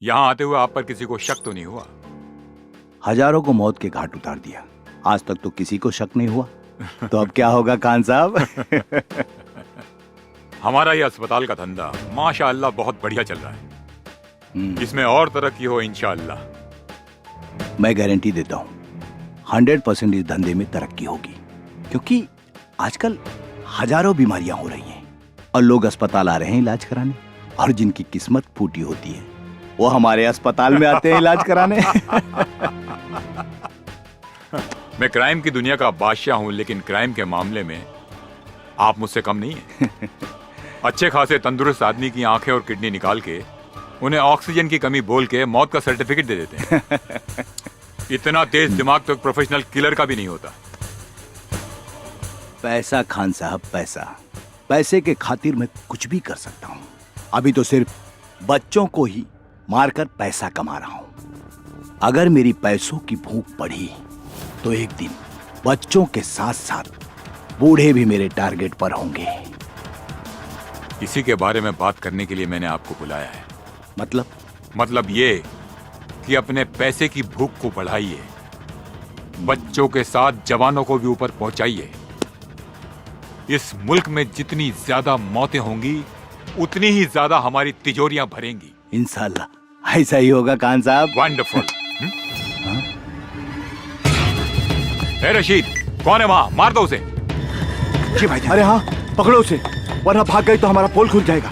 यहाँ आते हुए आप पर किसी को शक तो नहीं हुआ? हजारों को मौत के घाट उतार दिया, आज तक तो किसी को शक नहीं हुआ, तो अब क्या होगा खान साहब? हमारा ये अस्पताल का धंधा माशाअल्लाह बहुत बढ़िया चल रहा है। इसमें और तरक्की हो इंशाअल्लाह। मैं गारंटी देता हूँ 100% इस धंधे में तरक्की होगी, क्योंकि आजकल हजारों बीमारियां हो रही हैं और लोग अस्पताल आ रहे हैं इलाज कराने, और जिनकी किस्मत फूटी होती है वो हमारे अस्पताल में आते हैं इलाज कराने। मैं क्राइम की दुनिया का बादशाह हूं, लेकिन क्राइम के मामले में आप मुझसे कम नहीं हैं। अच्छे खासे तंदुरुस्त आदमी की आंखें और किडनी निकाल के उन्हें ऑक्सीजन की कमी बोल के मौत का सर्टिफिकेट दे देते हैं। इतना तेज दिमाग तो एक प्रोफेशनल किलर का भी नहीं होता। पैसा खान साहब, पैसा, पैसे के खातिर मैं कुछ भी कर सकता हूँ। अभी तो सिर्फ बच्चों को ही मारकर पैसा कमा रहा हूँ। अगर मेरी पैसों की भूख बढ़ी तो एक दिन बच्चों के साथ साथ बूढ़े भी मेरे टारगेट पर होंगे। इसी के बारे में बात करने के लिए मैंने आपको बुलाया है। मतलब ये कि अपने पैसे की भूख को बढ़ाइए, बच्चों के साथ जवानों को भी ऊपर पहुंचाइए। इस मुल्क में जितनी ज्यादा मौतें होंगी उतनी ही ज्यादा हमारी तिजोरियां भरेंगी। इंशाल्लाह ऐसा ही होगा खान साहब। वंडरफुल। ए रशीद, कौन है वहां? मार दो उसे। जी भाई। अरे हाँ, पकड़ो उसे, वरना भाग गई तो हमारा पोल खुल जाएगा।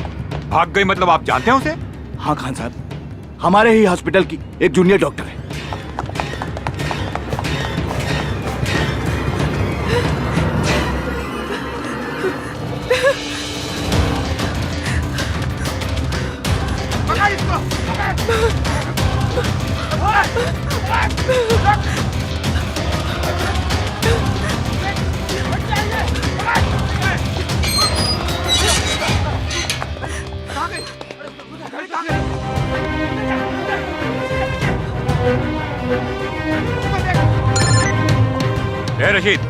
भाग गई मतलब आप जानते हैं उसे? हाँ खान साहब, हमारे ही हॉस्पिटल की एक जूनियर डॉक्टर है। ए रशीद,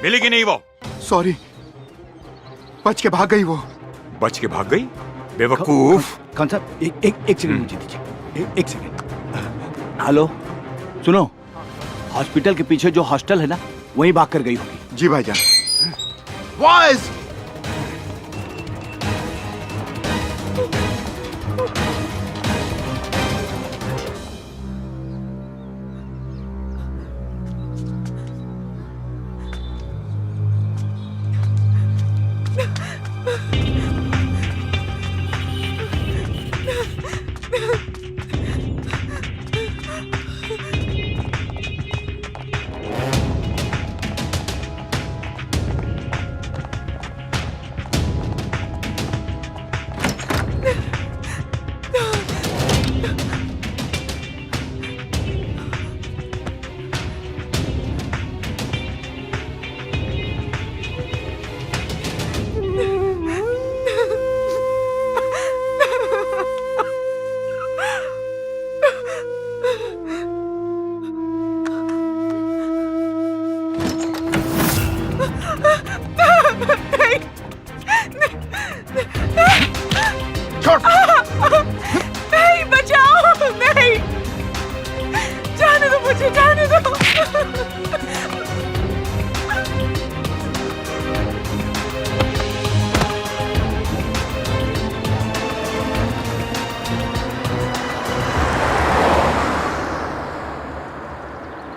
मिली कि नहीं वो? सॉरी, बच के भाग गई वो। बच के भाग गई? बेवकूफ। खान साहब एक सेकंड मुझे दीजिए, एक सेकंड। हेलो, सुनो, हॉस्पिटल के पीछे जो हॉस्टल है ना, वहीं भाग कर गई होगी। जी भाईजान। बॉयज,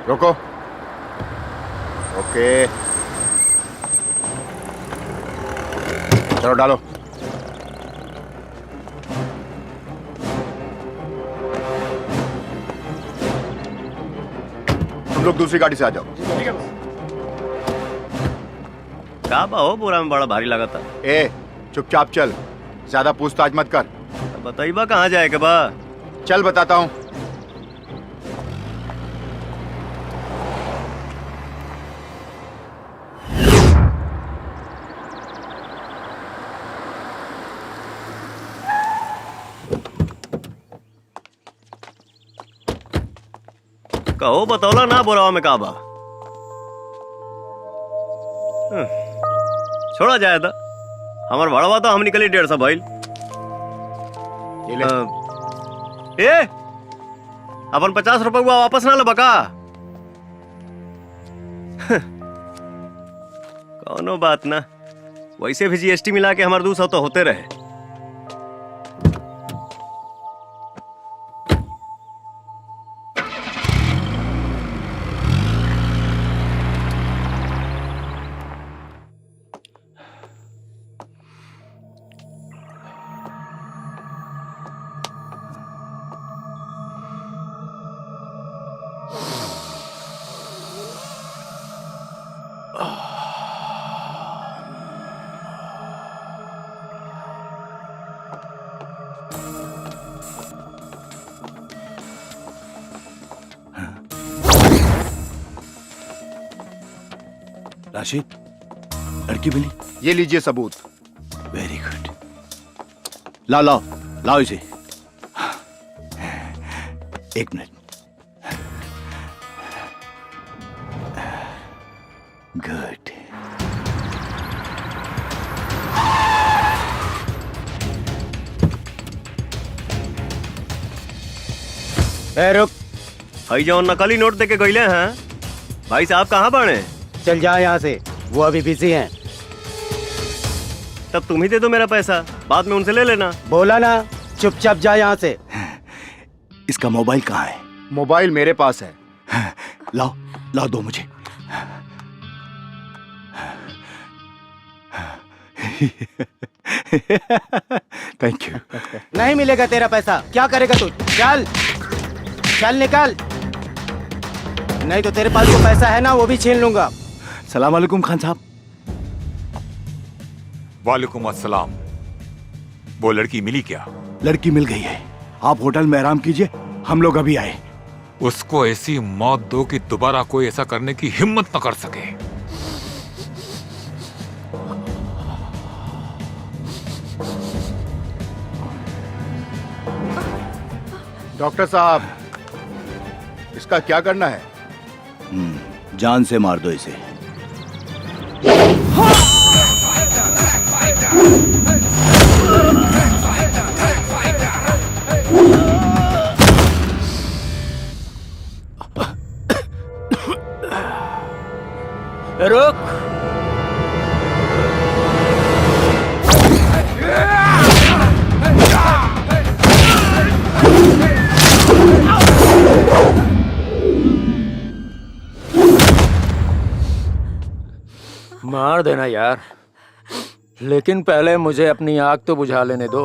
रोको। ओके, चलो डालो। तुम लोग दूसरी गाड़ी से आ जाओ। का बा हो, बोरा में बड़ा भारी लगा था। ए, चुपचाप चल, ज्यादा पूछताछ मत कर। बताइबा कहाँ जाए के बा? चल बताता हूँ। कहो बतौला ना बोरावा में का बा। छोड़ा जाए था, हमार भाड़वा तो हम निकली 150 भाई। ए, अपन 50 रुपया वापस ना लबा का? कौनो बात ना, वैसे भी जीएसटी मिला के हमारे 200 तो होते रहे। राशिद, लड़की मिली? ये लीजिए सबूत। Very good. लाओ लाओ लाओ इसे। एक मिनट। गुड। रुक, भाई जो नकली नोट देके गईले हैं, भाई साहब कहाँ बने? चल जा यहाँ से, वो अभी बिजी हैं। तब तुम ही दे दो मेरा पैसा, बाद में उनसे ले लेना। बोला ना, चुपचाप जा यहाँ से। इसका मोबाइल कहाँ है? मोबाइल मेरे पास है। लाओ लाओ, दो मुझे। Thank you. नहीं मिलेगा तेरा पैसा, क्या करेगा तू? चल चल निकल, नहीं तो तेरे पास जो पैसा है ना वो भी छीन लूंगा। सलाम वालेकुम खान साहब। वालेकुम अस्सलाम। वो लड़की मिली क्या? लड़की मिल गई है, आप होटल में आराम कीजिए, हम लोग अभी आए। उसको ऐसी मौत दो कि दोबारा कोई ऐसा करने की हिम्मत न कर सके। डॉक्टर साहब, इसका क्या करना है? जान से मार दो इसे। रुक। मार देना यार, लेकिन पहले मुझे अपनी आग तो बुझा लेने दो।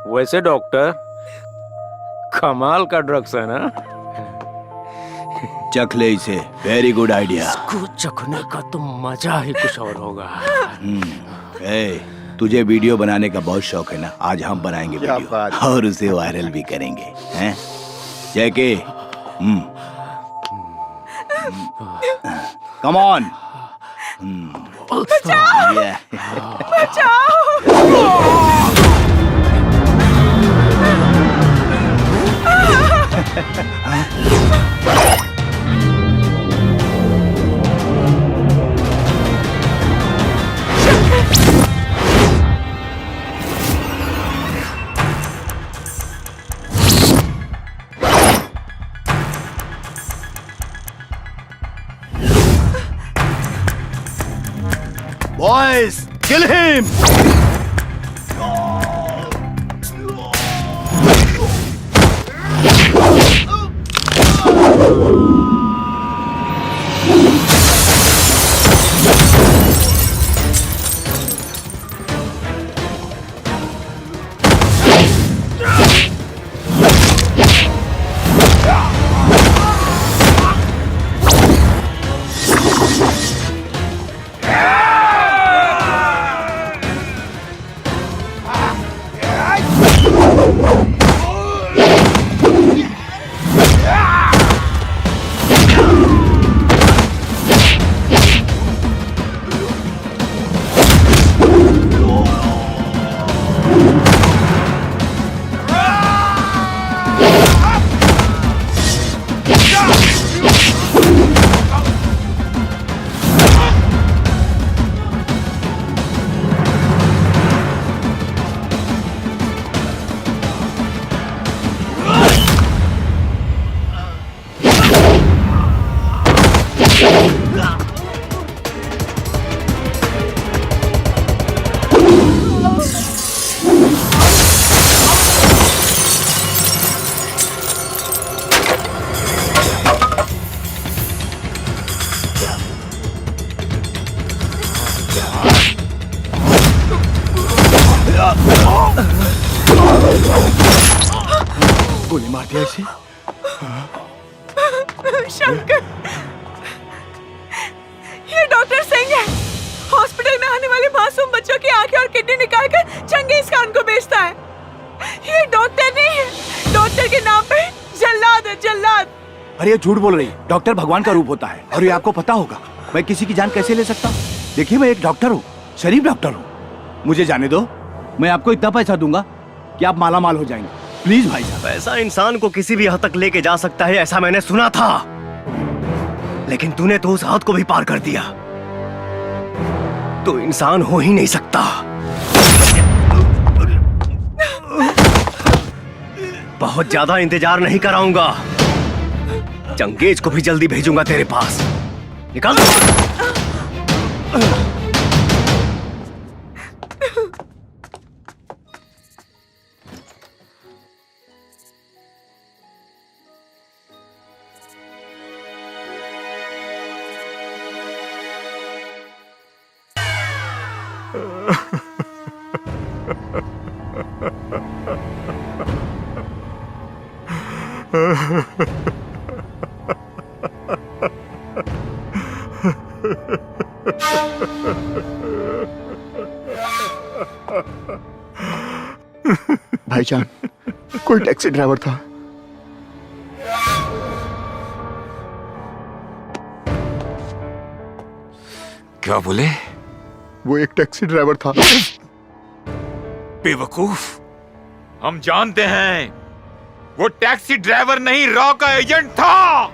वैसे डॉक्टर, कमाल का ड्रग्स है ना? चख ले इसे, वेरी गुड आइडिया। इसको चखने का तो मजा ही कुछ और होगा। तुझे वीडियो बनाने का बहुत शौक है ना, आज हम बनाएंगे वीडियो और उसे वायरल भी करेंगे, हैं? जैके, कम ऑन। बचाओ! Boys, kill him! गोली मार दिया इसे। शंकर, ये डॉक्टर सिंह है। हॉस्पिटल में आने वाले मासूम बच्चों की आंखें और किडनी निकालकर चंगेज खान को बेचता है। ये डॉक्टर नहीं है, डॉक्टर के नाम पे जल्लाद है, जल्लाद। अरे ये झूठ बोल रही है। डॉक्टर भगवान का रूप होता है और ये आपको पता होगा। मैं किसी की जान कैसे ले सकता हूँ? देखिए मैं एक डॉक्टर हूँ, शरीफ डॉक्टर हूँ। मुझे जाने दो, मैं आपको इतना पैसा दूंगा कि आप माला माल हो जाएंगे। प्लीज भाई साहब। पैसा इंसान को किसी भी हद तक लेके जा सकता है, ऐसा मैंने सुना था, लेकिन तूने तो उस हद को भी पार कर दिया। तो इंसान हो ही नहीं सकता। बहुत ज्यादा इंतजार नहीं कराऊंगा। चंगेज को भी जल्दी भेजूंगा तेरे पास। निकाल। भाईजान, कोई टैक्सी ड्राइवर था। क्या बोले? वो एक टैक्सी ड्राइवर था। बेवकूफ, हम जानते हैं वो टैक्सी ड्राइवर नहीं, रॉ का एजेंट था।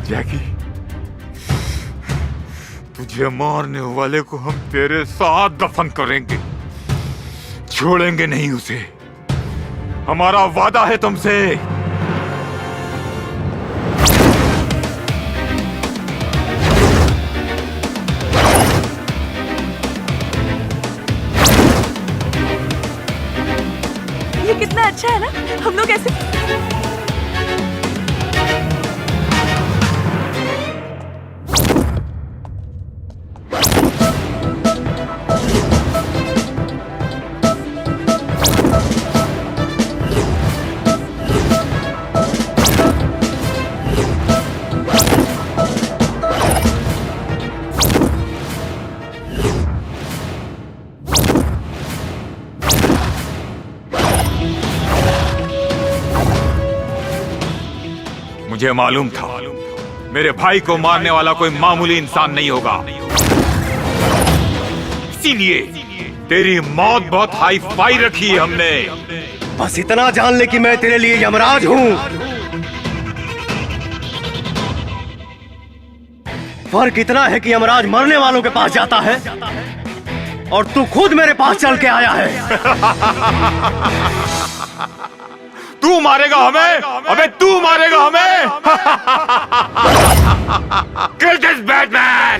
जैकी, तुझे मारने वाले को हम तेरे साथ दफन करेंगे, छोड़ेंगे नहीं उसे। हमारा वादा है तुमसे। ये कितना अच्छा है ना, हम लोग ऐसे। मुझे मालूम था मेरे भाई को मारने वाला कोई मामूली इंसान नहीं होगा, इसीलिए तेरी मौत बहुत हाई फाई रखी है हमने। बस इतना जान ले कि मैं तेरे लिए यमराज हूं। फर्क इतना है कि यमराज मरने वालों के पास जाता है और तू खुद मेरे पास चल के आया है। तू मारेगा हमें? अबे तू मारेगा हमें? किल दिस बैटमैन!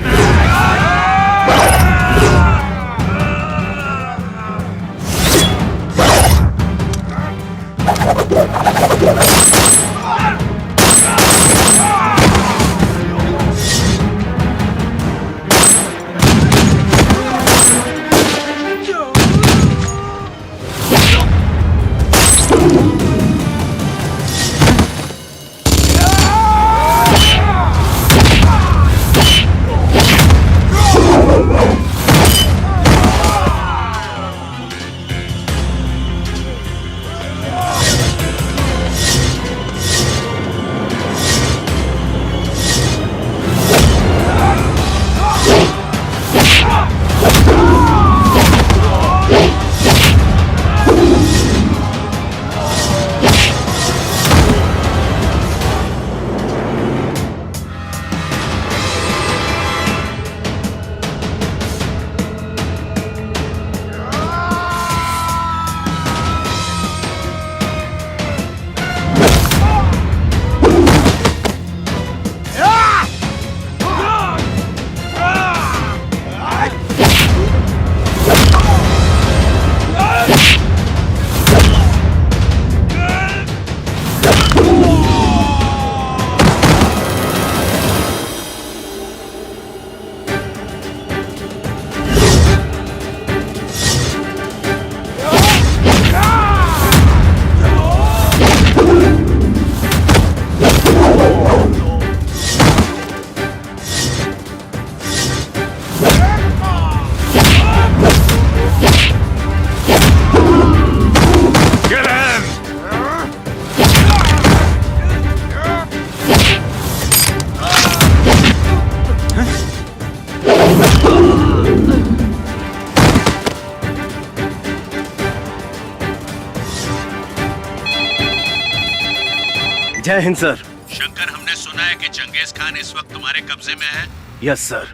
जय हिंद सर। शंकर, हमने सुना है कि चंगेज खान इस वक्त तुम्हारे कब्जे में है। यस सर,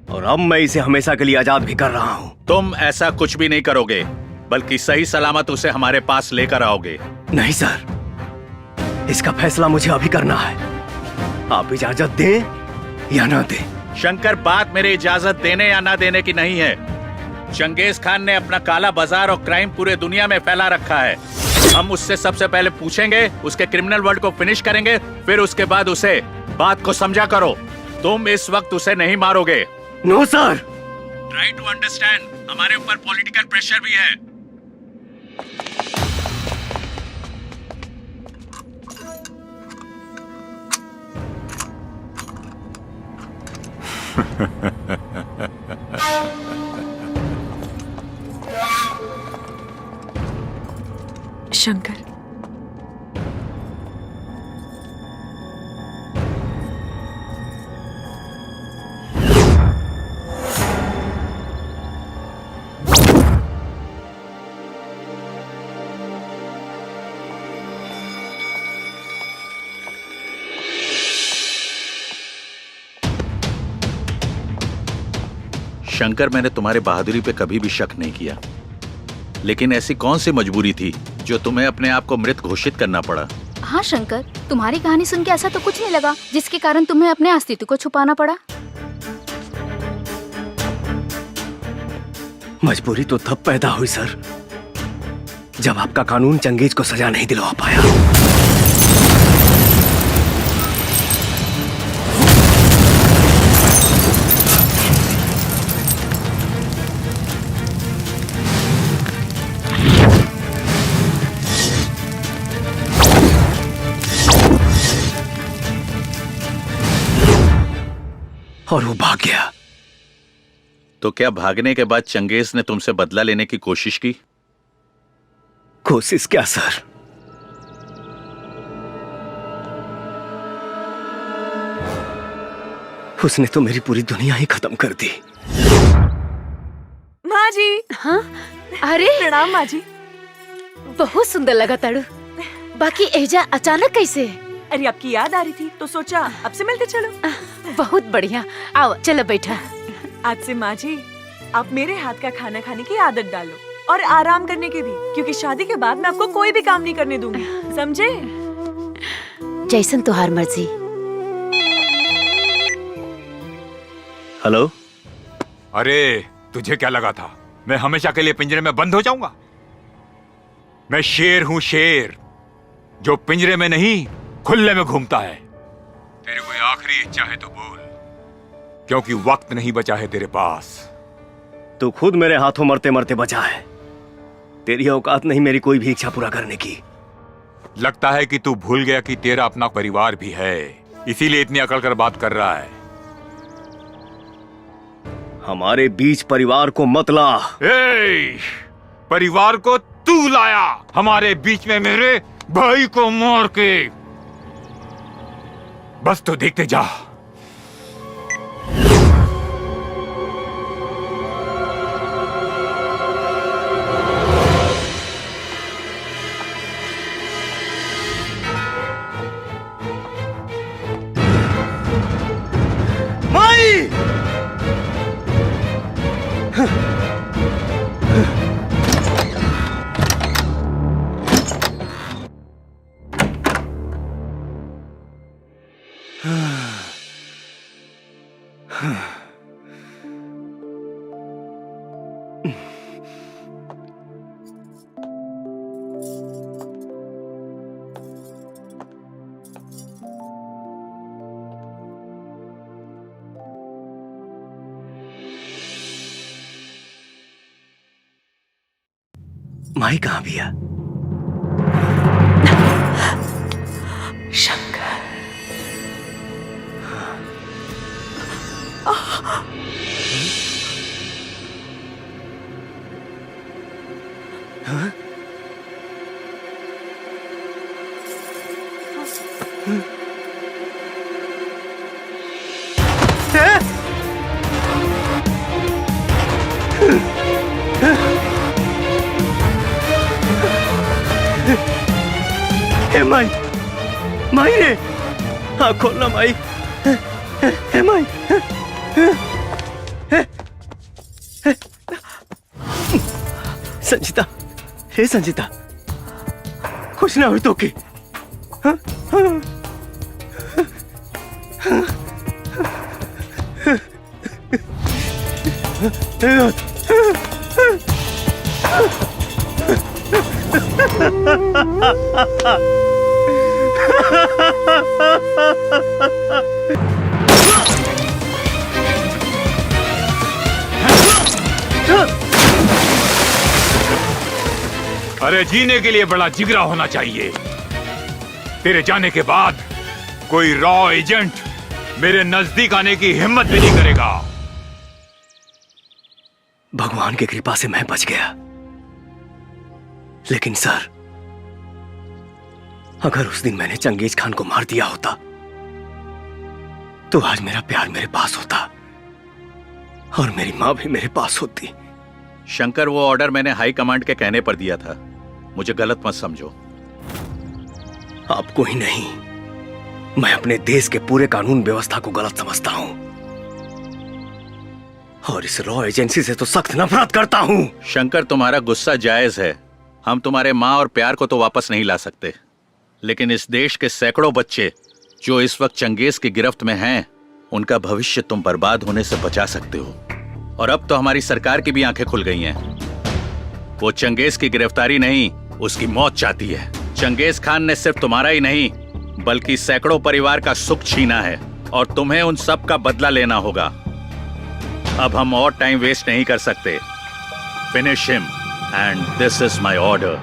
और अब मैं इसे हमेशा के लिए आजाद भी कर रहा हूँ। तुम ऐसा कुछ भी नहीं करोगे, बल्कि सही सलामत उसे हमारे पास लेकर आओगे। नहीं सर, इसका फैसला मुझे अभी करना है। आप इजाजत दें या ना दें। शंकर, बात मेरी इजाजत देने या ना देने की नहीं है। चंगेज खान ने अपना काला बाजार और क्राइम पूरे दुनिया में फैला रखा है। हम उससे सबसे पहले पूछेंगे, उसके क्रिमिनल वर्ल्ड को फिनिश करेंगे, फिर उसके बाद उसे बात को समझा करो। तुम इस वक्त उसे नहीं मारोगे। No sir. Try to understand, हमारे ऊपर पॉलिटिकल प्रेशर भी है। शंकर, शंकर, मैंने तुम्हारे बहादुरी पे कभी भी शक नहीं किया, लेकिन ऐसी कौन सी मजबूरी थी जो तुम्हें अपने आप को मृत घोषित करना पड़ा? हाँ शंकर, तुम्हारी कहानी सुन के ऐसा तो कुछ नहीं लगा जिसके कारण तुम्हें अपने अस्तित्व को छुपाना पड़ा। मजबूरी तो तब पैदा हुई सर, जब आपका कानून चंगेज को सजा नहीं दिलवा पाया। और वो भाग गया। तो क्या भागने के बाद चंगेज ने तुमसे बदला लेने की कोशिश की? कोशिश क्या सर, उसने तो मेरी पूरी दुनिया ही खत्म कर दी। माँ जी। हाँ, अरे प्रणाम माँ जी। बहुत सुंदर लगा ताड़ू। बाकी एजा अचानक कैसे? अरे आपकी याद आ रही थी तो सोचा अब से मिलते चलो। बहुत बढ़िया, आओ चलो बैठा। आज से माँ जी आप मेरे हाथ का खाना खाने की आदत डालो और आराम करने के भी, क्योंकि शादी के बाद मैं आपको कोई भी काम नहीं करने दूंगी, समझे? जैसन तुहार मर्जी। हेलो। अरे तुझे क्या लगा था मैं हमेशा के लिए पिंजरे में बंद हो जाऊंगा? मैं शेर हूं, शेर जो पिंजरे में नहीं खुले में घूमता है। तेरी कोई आखिरी इच्छा है तो बोल, क्योंकि वक्त नहीं बचा है तेरे पास। तू खुद मेरे हाथों मरते मरते बचा है। तेरी औकात नहीं मेरी कोई भी इच्छा पूरा करने की। लगता है कि तू भूल गया कि तेरा अपना परिवार भी है, इसीलिए इतनी अकड़ कर बात कर रहा है। हमारे बीच परिवार को मत ला। परिवार को तू लाया हमारे बीच में, मेरे भाई को मार के। बस तो देखते जा। माई! माई कहाँ भी है? शंकर। हाँ? हे माई, माई रे, हाँ खोलना माई। हे माई, संजीता, हे संजीता, कुछ ना हुई तो की। अरे जीने के लिए बड़ा जिगरा होना चाहिए। तेरे जाने के बाद कोई रॉ एजेंट मेरे नजदीक आने की हिम्मत भी नहीं करेगा। भगवान की कृपा से मैं बच गया, लेकिन सर, अगर उस दिन मैंने चंगेज खान को मार दिया होता तो आज मेरा प्यार मेरे पास होता और मेरी मां भी मेरे पास होती। शंकर, वो ऑर्डर मैंने हाई कमांड के कहने पर दिया था, मुझे गलत मत समझो। आपको ही नहीं, मैं अपने देश के पूरे कानून व्यवस्था को गलत समझता हूं और इस रॉ एजेंसी से तो सख्त नफरत करता हूं। शंकर, तुम्हारा गुस्सा जायज है। हम तुम्हारे माँ और प्यार को तो वापस नहीं ला सकते, लेकिन इस देश के सैकड़ों बच्चे जो इस वक्त चंगेज की गिरफ्त में हैं, उनका भविष्य तुम बर्बाद होने से बचा सकते हो। और अब तो हमारी सरकार की भी आंखें खुल गई हैं। वो चंगेज की गिरफ्तारी नहीं, उसकी मौत चाहती है। चंगेज खान ने सिर्फ तुम्हारा ही नहीं, बल्कि सैकड़ों परिवार का सुख छीना है और तुम्हें उन सब का बदला लेना होगा। अब हम और टाइम वेस्ट नहीं कर सकते। Finish him and this is my order.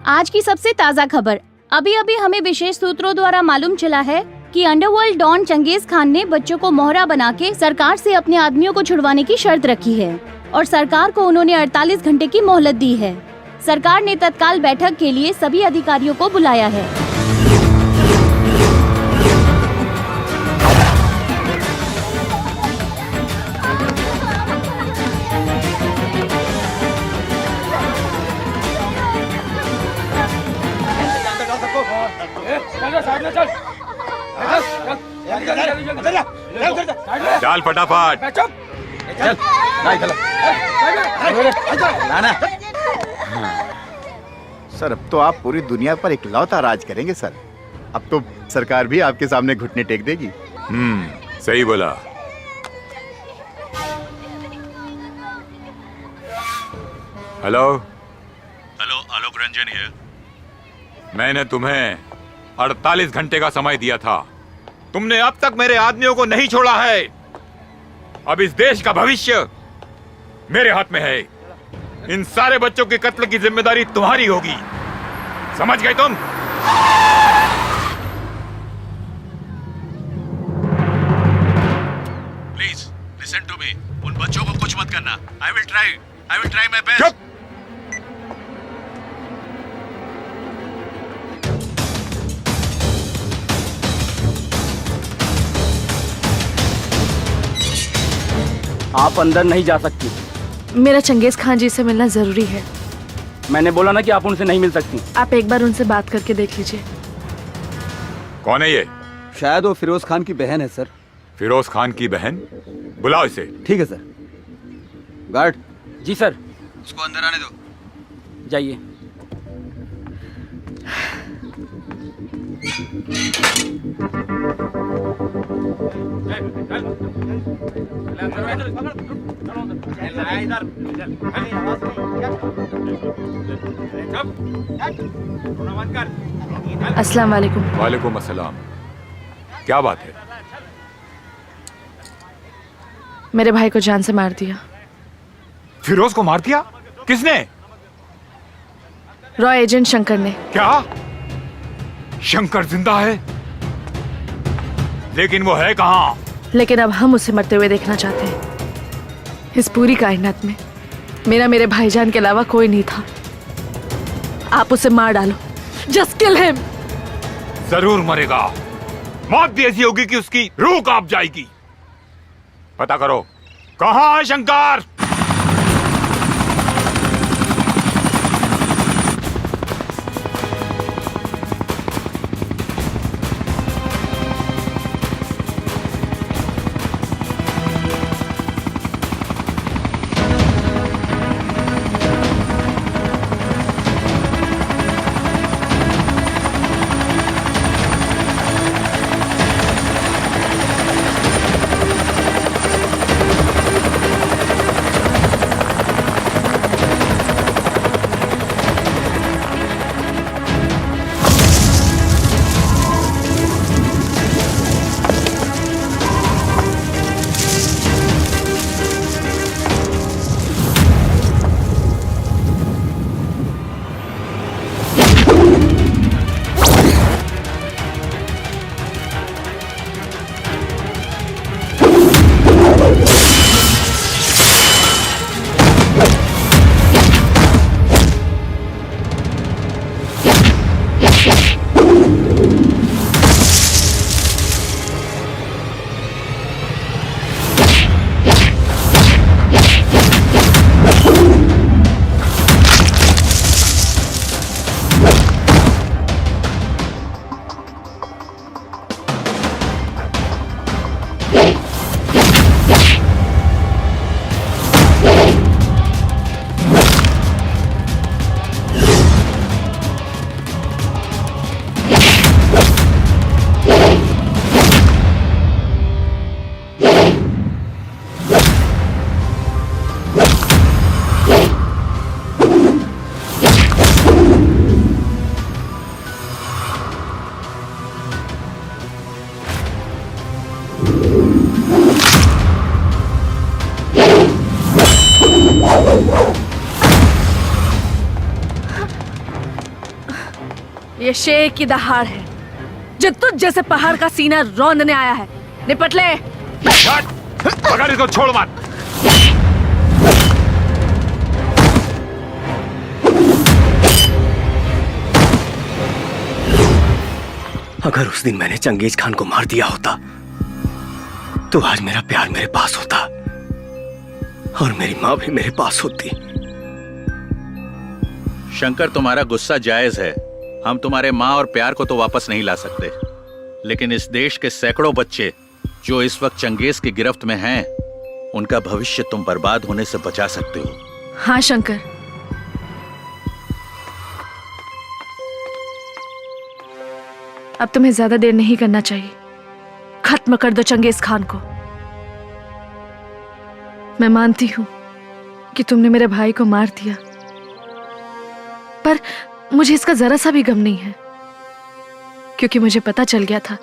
आज की सबसे ताज़ा खबर। अभी अभी हमें विशेष सूत्रों द्वारा मालूम चला है कि अंडरवर्ल्ड डॉन चंगेज खान ने बच्चों को मोहरा बना के सरकार से अपने आदमियों को छुड़वाने की शर्त रखी है और सरकार को उन्होंने 48 घंटे की मोहलत दी है। सरकार ने तत्काल बैठक के लिए सभी अधिकारियों को बुलाया है। चल फटाफट। चल, सर अब तो आप पूरी दुनिया पर इकलौता राज करेंगे सर। अब तो सरकार भी आपके सामने घुटने टेक देगी। सही बोला। Hello hello, Alok Ranjan here. मैंने तुम्हें 48 घंटे का समय दिया था, तुमने अब तक मेरे आदमियों को नहीं छोड़ा है। अब इस देश का भविष्य मेरे हाथ में है। इन सारे बच्चों के कत्ल की जिम्मेदारी तुम्हारी होगी, समझ गए तुम? Please listen to me. उन बच्चों को कुछ मत करना। I will try my best. आप अंदर नहीं जा सकती। मेरा चंगेज खान जी से मिलना जरूरी है। मैंने बोला ना कि आप उनसे नहीं मिल सकती। आप एक बार उनसे बात करके देख लीजिए। कौन है ये? शायद वो फिरोज खान की बहन है सर। फिरोज खान की बहन? बुलाओ इसे। ठीक है सर। गार्ड। जी सर। उसको अंदर आने दो। जाइए। अस्सलाम वालेकुम। वालेकुम अस्सलाम। क्या बात है? मेरे भाई को जान से मार दिया। फिरोज को मार दिया? किसने? रॉय एजेंट शंकर ने। क्या? शंकर जिंदा है? लेकिन वो है कहाँ? लेकिन अब हम उसे मरते हुए देखना चाहते हैं। इस पूरी कायनात में मेरे भाईजान के अलावा कोई नहीं था। आप उसे मार डालो। Just kill him. जरूर मरेगा। मौत भी ऐसी होगी कि उसकी रूह कांप जाएगी। पता करो कहाँ है शंकर? ये शेर की दहाड़ है जो तुझ जैसे पहाड़ का सीना रौंदने आया है। निपट ले। पकड़ इसको, छोड़ मत। अगर उस दिन मैंने चंगेज खान को मार दिया होता तो आज मेरा प्यार मेरे पास होता और मेरी माँ भी मेरे पास होती। शंकर, तुम्हारा गुस्सा जायज है। हम तुम्हारे माँ और प्यार को तो वापस नहीं ला सकते, लेकिन इस देश के सैकड़ों बच्चे जो इस वक्त चंगेज की गिरफ्त में हैं, उनका भविष्य तुम बर्बाद होने से बचा सकते हो। हाँ शंकर, अब तुम्हें ज्यादा देर नहीं करना चाहिए। खत्म कर दो चंगेज खान को। मैं मानती हूं कि तुमने मेरे भाई को मार दिया, पर मुझे इसका जरा सा भी गम नहीं है, क्योंकि मुझे पता चल गया था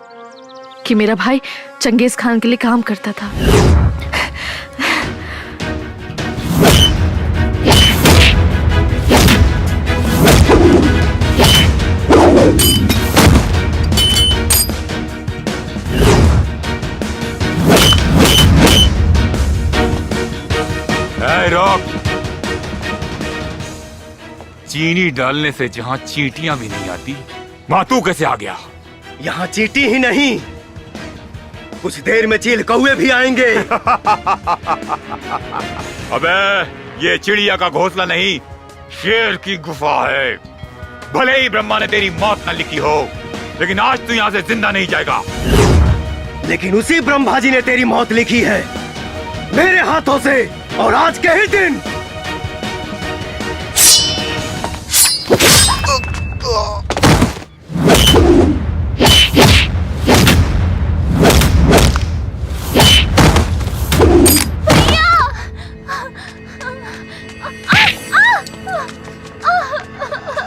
कि मेरा भाई चंगेज खान के लिए काम करता था। रोक। चीनी डालने से जहां चींटियां भी नहीं आती, वहां तू कैसे आ गया? यहाँ चींटी ही नहीं, कुछ देर में चील कौवे भी आएंगे। अबे ये चिड़िया का घोंसला नहीं, शेर की गुफा है। भले ही ब्रह्मा ने तेरी मौत न लिखी हो, लेकिन आज तू यहाँ से जिंदा नहीं जाएगा। लेकिन उसी ब्रह्मा जी ने तेरी मौत लिखी है मेरे हाथों से, और आज के ही दिन।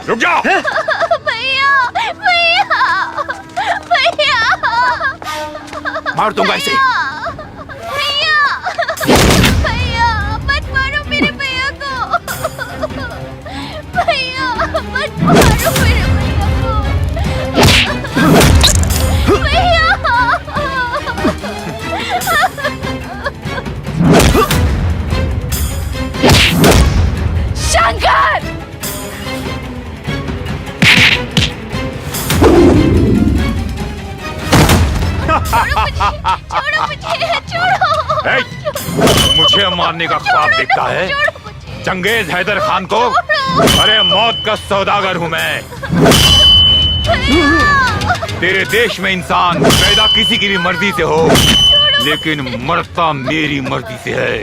रुक जा। भैया भैया भैया, मार दूंगा इसे। भैया भैया मत मारो मेरे भैया को। भैया मत मारो मेरे भैया को। भैया शंकर, छोड़ो मुझे, छोड़ो। मुझे मारने का ख्वाब देखता है? चंगेज हैदर खान को? अरे मौत का सौदागर हूँ मैं। तेरे देश में इंसान पैदा किसी की भी मर्जी से हो, लेकिन मरता मेरी मर्जी से है।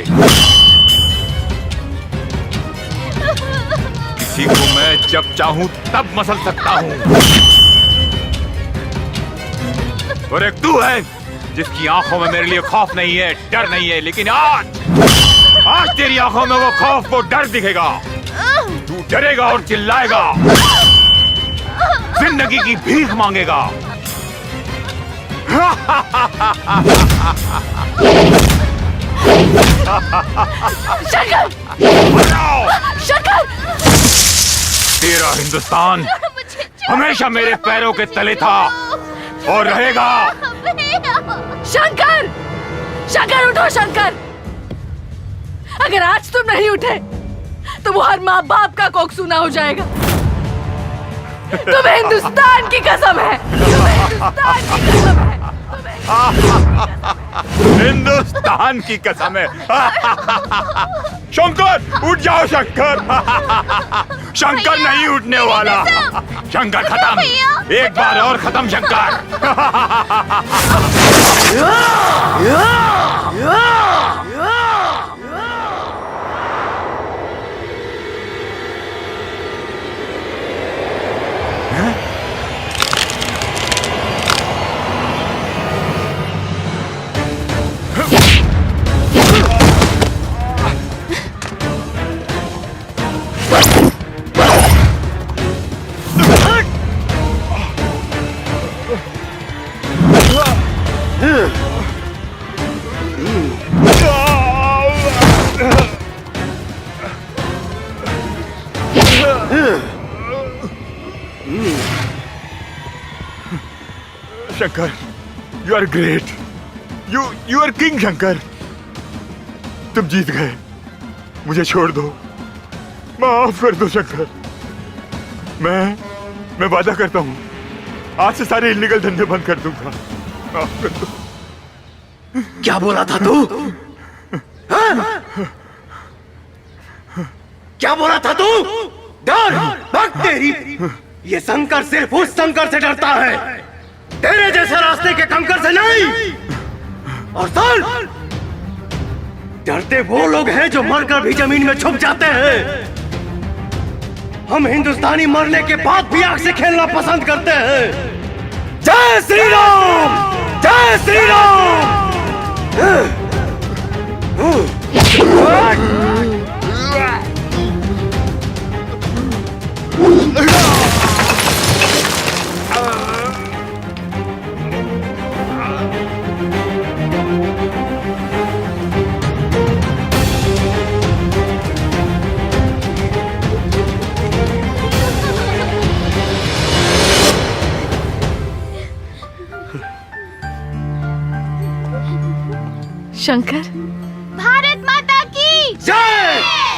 किसी को मैं जब चाहूं तब मसल सकता हूँ, और एक तू है जिसकी आंखों में मेरे लिए खौफ नहीं है, डर नहीं है, लेकिन आज तेरी आंखों में वो खौफ, वो डर दिखेगा। तू डरेगा और चिल्लाएगा, जिंदगी की भीख मांगेगा। शंकर! शंकर! तेरा हिंदुस्तान हमेशा मेरे पैरों के तले था और रहेगा। शंकर! शंकर उठो शंकर! अगर आज तुम नहीं उठे तो वो हर माँ बाप का कोख सूना हो जाएगा। तुम्हें हिंदुस्तान की कसम है, तुम्हें हिंदुस्तान की कसम है, हिंदुस्तान की कसम है। शंकर उठ जाओ शंकर। शंकर नहीं उठने वाला। शंकर खत्म, एक बार और खत्म Shankar. Shankar, you are great, you are king Shankar. तुम जीत गए, मुझे छोड़ दो, माफ कर दो शंकर। मैं वादा करता हूँ आज से सारे इलीगल धंधे बंद कर दूंगा। माफ कर दो। क्या बोला था तू? क्या बोला था तू? डर भक्त तेरी। ये शंकर सिर्फ उस शंकर से डरता है, तेरे जैसे रास्ते के कंकर से नहीं। और सुन, डरते वो लोग हैं जो मरकर भी जमीन में छुप जाते हैं। हम हिंदुस्तानी मरने के बाद भी आग से खेलना पसंद करते हैं। जय श्री राम, जय श्री राम। शंकर, भारत माता की जय।